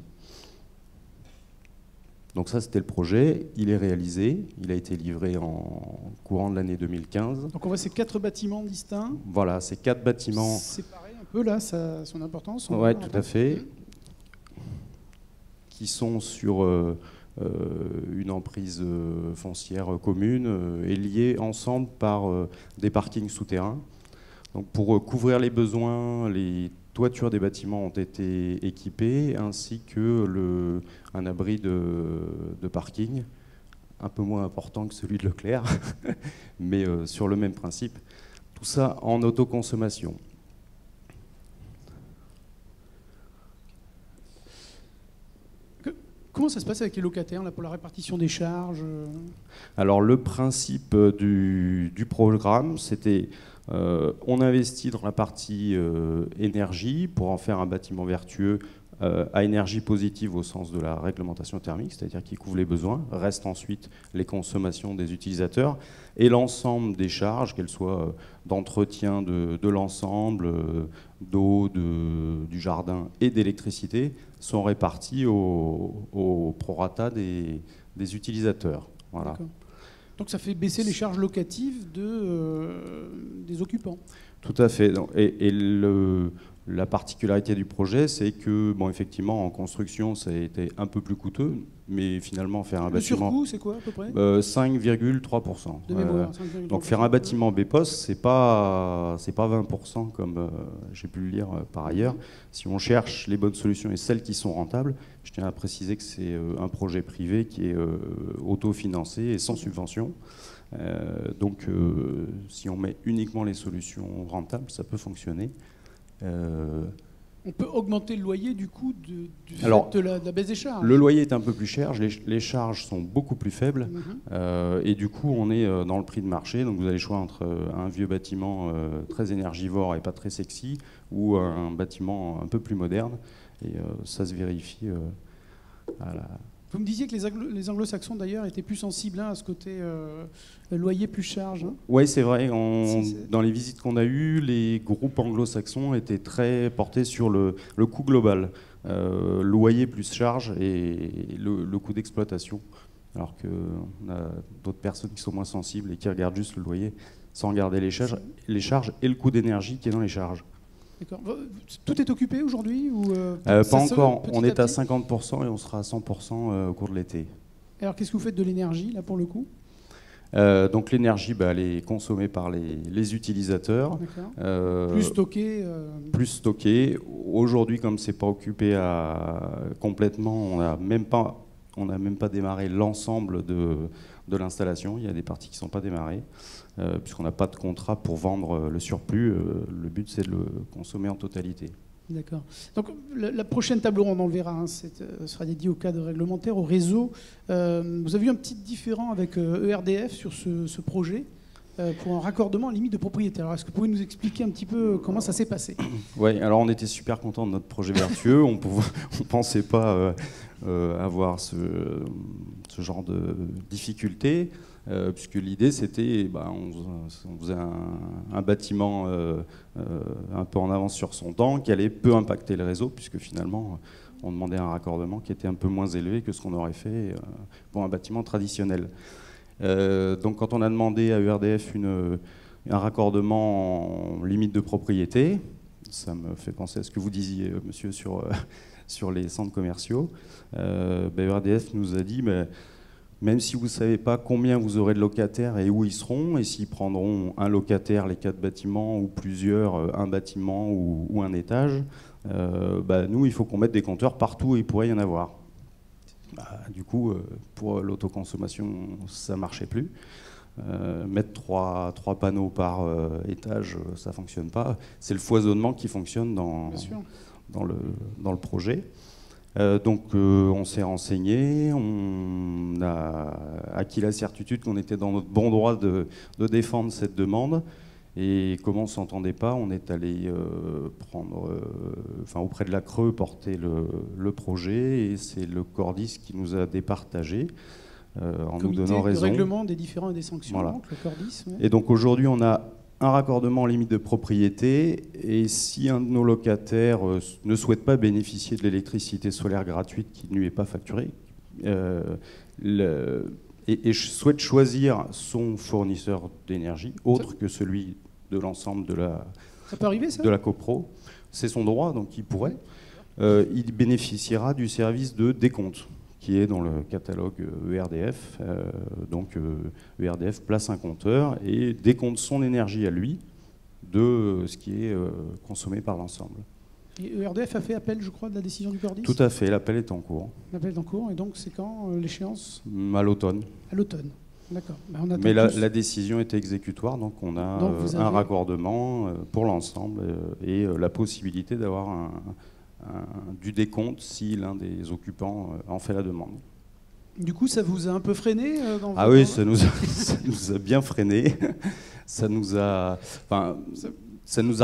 Donc ça, c'était le projet. Il est réalisé. Il a été livré en courant de l'année 2015. Donc on voit ces 4 bâtiments distincts. Voilà, ces 4 bâtiments. Séparés un peu, là, son importance. Oui, tout à fait. Qui sont sur une emprise foncière commune et liées ensemble par des parkings souterrains. Donc pour couvrir les besoins, les toitures des bâtiments ont été équipées, ainsi que un abri de parking, un peu moins important que celui de Leclerc, mais sur le même principe. Tout ça en autoconsommation. Comment ça se passe avec les locataires là, pour la répartition des charges? Alors le principe du programme, c'était on investit dans la partie énergie pour en faire un bâtiment vertueux à énergie positive au sens de la réglementation thermique, c'est-à-dire qui couvre les besoins. Reste ensuite les consommations des utilisateurs et l'ensemble des charges, qu'elles soient d'entretien de l'ensemble, d'eau, du jardin et d'électricité, sont réparties au prorata des utilisateurs. Voilà. Donc ça fait baisser les charges locatives des occupants. Tout à fait. Et la particularité du projet, c'est que, bon, effectivement, en construction, ça a été un peu plus coûteux, mais finalement, faire un bâtiment... Le surcoût, c'est quoi, à peu près 5,3%. De mémoire, 5,3%. Donc, faire un bâtiment BEPOS, c'est pas 20%, comme j'ai pu le lire par ailleurs. Si on cherche les bonnes solutions et celles qui sont rentables, je tiens à préciser que c'est un projet privé qui est autofinancé et sans subvention. Donc, si on met uniquement les solutions rentables, ça peut fonctionner. On peut augmenter le loyer du coup du fait de la baisse des charges. Le loyer est un peu plus cher, les charges sont beaucoup plus faibles et du coup on est dans le prix de marché. Donc vous avez le choix entre un vieux bâtiment très énergivore et pas très sexy ou un bâtiment un peu plus moderne et ça se vérifie à la... Vous me disiez que les anglo-saxons d'ailleurs étaient plus sensibles à ce côté loyer plus charge. Oui, c'est vrai. Dans les visites qu'on a eues, les groupes anglo-saxons étaient très portés sur le coût global. Loyer plus charge et le coût d'exploitation. Alors qu'on a d'autres personnes qui sont moins sensibles et qui regardent juste le loyer sans regarder les charges et le coût d'énergie qui est dans les charges. D'accord. Tout est occupé aujourd'hui ou Pas ça se- encore, petit on est à petit 50% et on sera à 100% au cours de l'été. Alors qu'est-ce que vous faites de l'énergie là pour le coup? Donc l'énergie, elle est consommée par les utilisateurs. D'accord. Plus stocké. Plus stocké. Aujourd'hui, comme c'est pas occupé complètement, on n'a même pas démarré l'ensemble de l'installation. Il y a des parties qui ne sont pas démarrées, puisqu'on n'a pas de contrat pour vendre le surplus. Le but, c'est de le consommer en totalité. D'accord. Donc la prochaine table ronde, on le verra, hein, sera dédiée au cadre réglementaire, au réseau. Vous avez vu un petit différent avec ERDF sur ce projet pour un raccordement à limite de propriété. Alors est-ce que vous pouvez nous expliquer un petit peu comment ça s'est passé? Oui, alors on était super contents de notre projet vertueux. On ne pensait pas avoir ce genre de difficultés. Puisque l'idée c'était, on faisait un bâtiment un peu en avance sur son temps, qui allait peu impacter le réseau, puisque finalement on demandait un raccordement qui était un peu moins élevé que ce qu'on aurait fait pour un bâtiment traditionnel. Donc quand on a demandé à ERDF un raccordement en limite de propriété, ça me fait penser à ce que vous disiez, monsieur, sur les centres commerciaux, ERDF nous a dit... même si vous ne savez pas combien vous aurez de locataires et où ils seront, et s'ils prendront un locataire, les 4 bâtiments, ou plusieurs, un bâtiment ou un étage, nous, il faut qu'on mette des compteurs partout où il pourrait y en avoir. Du coup, pour l'autoconsommation, ça ne marchait plus. Mettre 3 panneaux par étage, ça ne fonctionne pas. C'est le foisonnement qui fonctionne dans le projet. Donc on s'est renseigné, on a acquis la certitude qu'on était dans notre bon droit de défendre cette demande. Et comme on ne s'entendait pas, on est allé auprès de la Creux porter le projet, et c'est le Cordis qui nous a départagé en nous donnant raison. Le règlement des différends et des sanctions, voilà. donc le Cordis. Ouais. Et donc aujourd'hui on a un raccordement en limite de propriété, et si un de nos locataires ne souhaite pas bénéficier de l'électricité solaire gratuite qui ne lui est pas facturée, et souhaite choisir son fournisseur d'énergie autre que celui de l'ensemble ça peut arriver, ça de la copro, c'est son droit, donc il pourrait, il bénéficiera du service de décompte qui est dans le catalogue ERDF. Donc ERDF place un compteur et décompte son énergie à lui de ce qui est consommé par l'ensemble. Et ERDF a fait appel, je crois, de la décision du Cordis? Tout à fait, l'appel est en cours. L'appel est en cours, et donc c'est quand l'échéance? À l'automne. À l'automne, d'accord. Mais la décision était exécutoire, donc on a un raccordement pour l'ensemble et la possibilité d'avoir du décompte si l'un des occupants en fait la demande. Du coup, ça vous a un peu freiné dans Ah oui, ça nous a bien freiné. Ça nous a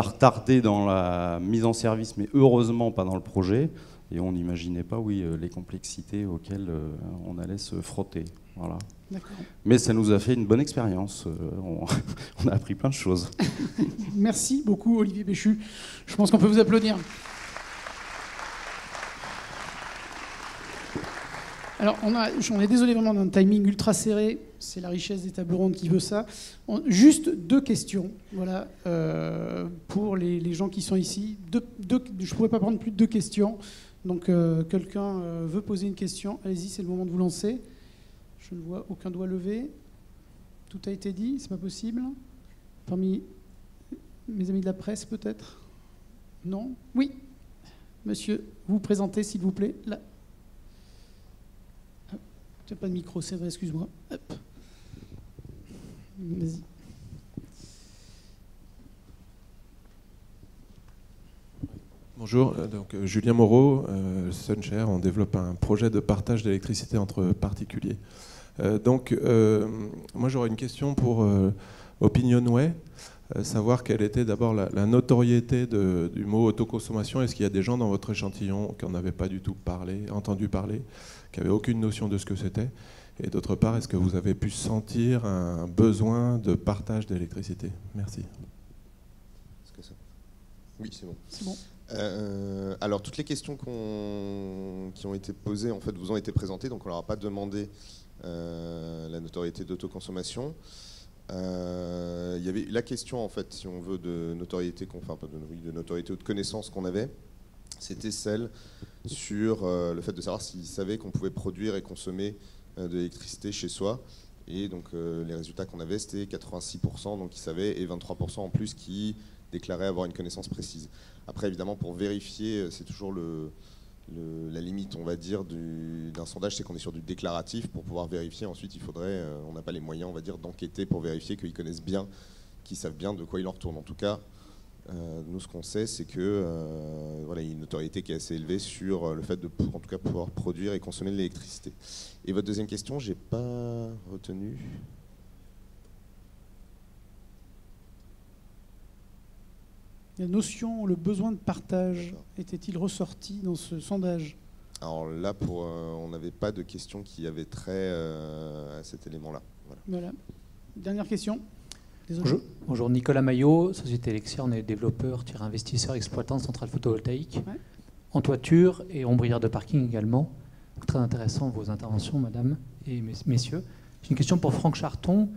retardé dans la mise en service, mais heureusement pas dans le projet. Et on n'imaginait pas, les complexités auxquelles on allait se frotter. Voilà. Mais ça nous a fait une bonne expérience. On a appris plein de choses. Merci beaucoup, Olivier Béchu. Je pense qu'on peut vous applaudir. Alors, on est désolé vraiment d'un timing ultra serré. C'est la richesse des tables rondes qui veut ça. Juste 2 questions, voilà, pour les gens qui sont ici. Je ne pourrais pas prendre plus de 2 questions. Donc, quelqu'un veut poser une question. Allez-y, c'est le moment de vous lancer. Je ne vois aucun doigt levé. Tout a été dit, c'est pas possible. Parmi mes amis de la presse, peut-être? Non? Oui. Monsieur, vous vous présentez, s'il vous plaît. Là. Tu n'as pas de micro, c'est vrai, excuse-moi. Hop. Vas-y. Bonjour, donc Julien Moreau, Sunshare, on développe un projet de partage d'électricité entre particuliers. Moi j'aurais une question pour Opinionway, savoir quelle était d'abord la notoriété du mot autoconsommation. Est-ce qu'il y a des gens dans votre échantillon qui n'en avaient pas du tout entendu parler, qui n'avaient aucune notion de ce que c'était? Et d'autre part, est-ce que vous avez pu sentir un besoin de partage d'électricité? Merci. Oui, c'est bon. C'est bon. Alors, toutes les questions qui ont été posées, en fait, vous ont été présentées, donc on ne leur a pas demandé la notoriété d'autoconsommation. Il y avait la question, en fait, si on veut, de notoriété, de notoriété ou de connaissance qu'on avait. C'était celle sur le fait de savoir s'ils savaient qu'on pouvait produire et consommer de l'électricité chez soi. Et donc les résultats qu'on avait, c'était 86%, donc ils savaient, et 23% en plus qui déclaraient avoir une connaissance précise. Après, évidemment, pour vérifier, c'est toujours la limite, on va dire, d'un sondage, c'est qu'on est sur du déclaratif. Pour pouvoir vérifier, ensuite, il faudrait, on n'a pas les moyens, on va dire, d'enquêter pour vérifier qu'ils connaissent bien, qu'ils savent bien de quoi il en retourne. En tout cas, nous, ce qu'on sait, c'est que voilà, il y a une notoriété qui est assez élevée sur le fait de, en tout cas, pouvoir produire et consommer de l'électricité. Et votre deuxième question, j'ai pas retenu. La notion, le besoin de partage, était-il ressorti dans ce sondage? Alors là, on n'avait pas de questions qui avaient trait à cet élément-là. Voilà. Dernière question. Bonjour, Nicolas Maillot, Société Elexia, on est développeur, investisseur, exploitant de centrales photovoltaïques, en toiture et ombrières de parking également. Très intéressant vos interventions, madame et messieurs. J'ai une question pour Franck Charton.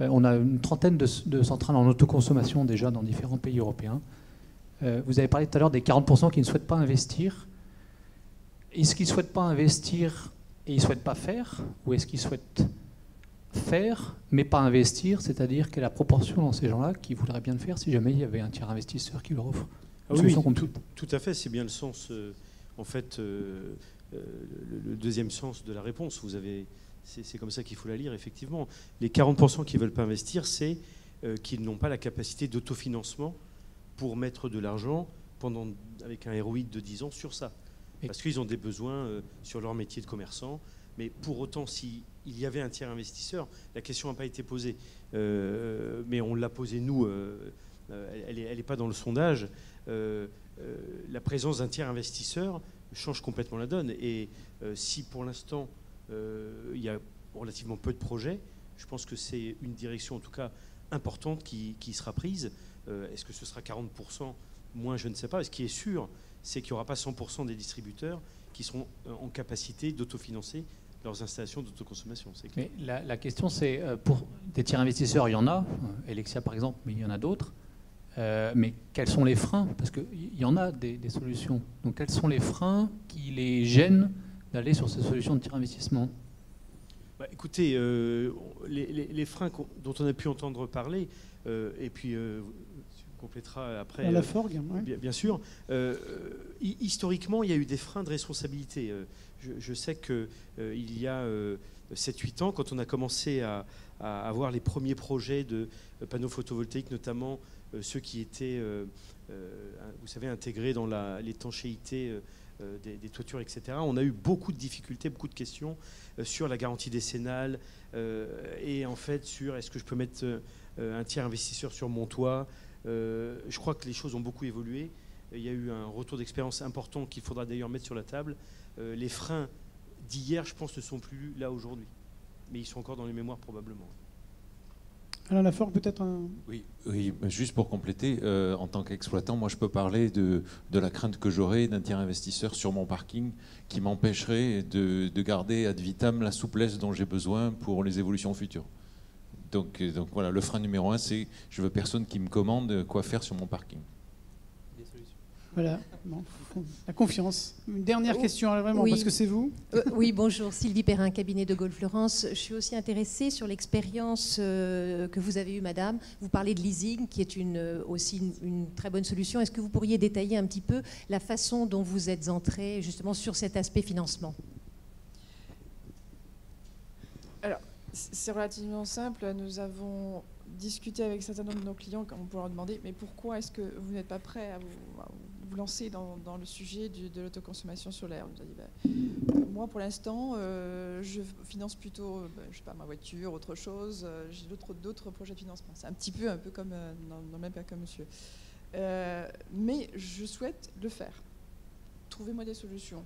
On a une trentaine de centrales en autoconsommation déjà dans différents pays européens. Vous avez parlé tout à l'heure des 40% qui ne souhaitent pas investir. Est-ce qu'ils ne souhaitent pas investir et ils ne souhaitent pas faire? Ou est-ce qu'ils souhaitent faire mais pas investir? C'est-à-dire quelle est la proportion dans ces gens-là qui voudraient bien le faire si jamais il y avait un tiers investisseur qui leur offre une solution complète? Tout à fait, c'est bien le sens, en fait, le deuxième sens de la réponse. C'est comme ça qu'il faut la lire, effectivement. Les 40% qui ne veulent pas investir, c'est qu'ils n'ont pas la capacité d'autofinancement pour mettre de l'argent avec un ROI de 10 ans sur ça. Parce qu'ils ont des besoins sur leur métier de commerçant. Mais pour autant, s'il y avait un tiers investisseur, la question n'a pas été posée. Mais on l'a posée, nous, elle n'est pas dans le sondage. La présence d'un tiers investisseur change complètement la donne. Et si pour l'instant, il y a relativement peu de projets, je pense que c'est une direction, en tout cas, importante qui sera prise. Est-ce que ce sera 40% moins? Je ne sais pas. Ce qui est sûr, c'est qu'il n'y aura pas 100% des distributeurs qui seront en capacité d'autofinancer leurs installations d'autoconsommation. Mais la question, c'est, pour des tiers investisseurs, il y en a, Elexia par exemple, mais il y en a d'autres. Mais quels sont les freins? Parce qu'il y en a des solutions. Donc quels sont les freins qui les gênent d'aller sur ces solutions de tiers investissement? Écoutez, les freins dont on a pu entendre parler, et puis on complétera après. La Forgue, bien sûr. Historiquement, il y a eu des freins de responsabilité. Je sais qu'il y a 7-8 ans, quand on a commencé à avoir les premiers projets de panneaux photovoltaïques, notamment ceux qui étaient, vous savez, intégrés dans l'étanchéité des toitures, etc. On a eu beaucoup de difficultés, beaucoup de questions sur la garantie décennale et en fait sur est-ce que je peux mettre un tiers investisseur sur mon toit. Je crois que les choses ont beaucoup évolué. Il y a eu un retour d'expérience important qu'il faudra d'ailleurs mettre sur la table. Les freins d'hier, je pense, ne sont plus là aujourd'hui. Mais ils sont encore dans les mémoires probablement. Alain Laforgue, peut-être un... Oui, juste pour compléter, en tant qu'exploitant, moi je peux parler de la crainte que j'aurais d'un tiers investisseur sur mon parking qui m'empêcherait de garder ad vitam la souplesse dont j'ai besoin pour les évolutions futures. Donc voilà, le frein numéro 1, c'est je veux personne qui me commande quoi faire sur mon parking. Voilà, bon, la confiance. Une dernière question, vraiment, oui. Parce que c'est vous. Oui, bonjour, Sylvie Perrin, cabinet de Gaulle Fleurance. Je suis aussi intéressée sur l'expérience que vous avez eue, madame. Vous parlez de leasing, qui est aussi une très bonne solution. Est-ce que vous pourriez détailler un petit peu la façon dont vous êtes entrée justement sur cet aspect financement? Alors, c'est relativement simple. Nous avons discuté avec un certain nombre de nos clients, quand on peut leur demander, mais pourquoi est-ce que vous n'êtes pas prêt à vous lancer dans le sujet de l'autoconsommation solaire? On nous a dit, moi pour l'instant, je finance plutôt, je sais pas, ma voiture, autre chose. J'ai d'autres projets de financement. C'est un peu comme dans le même cas comme monsieur. Mais je souhaite le faire. Trouvez-moi des solutions.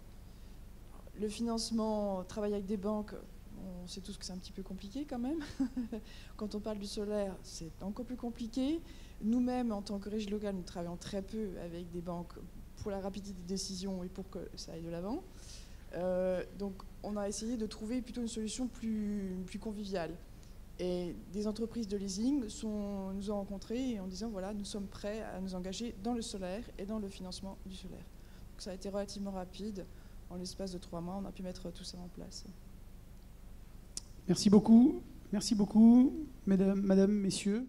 Le financement, travailler avec des banques, on sait tous que c'est un petit peu compliqué quand même. Quand on parle du solaire, c'est encore plus compliqué. Nous-mêmes, en tant que régie locale, nous travaillons très peu avec des banques pour la rapidité de décision et pour que ça aille de l'avant. Donc, on a essayé de trouver plutôt une solution plus conviviale. Et des entreprises de leasing nous ont rencontrés en disant voilà, nous sommes prêts à nous engager dans le solaire et dans le financement du solaire. Donc ça a été relativement rapide. En l'espace de 3 mois, on a pu mettre tout ça en place. Merci beaucoup. Merci beaucoup, mesdames, messieurs.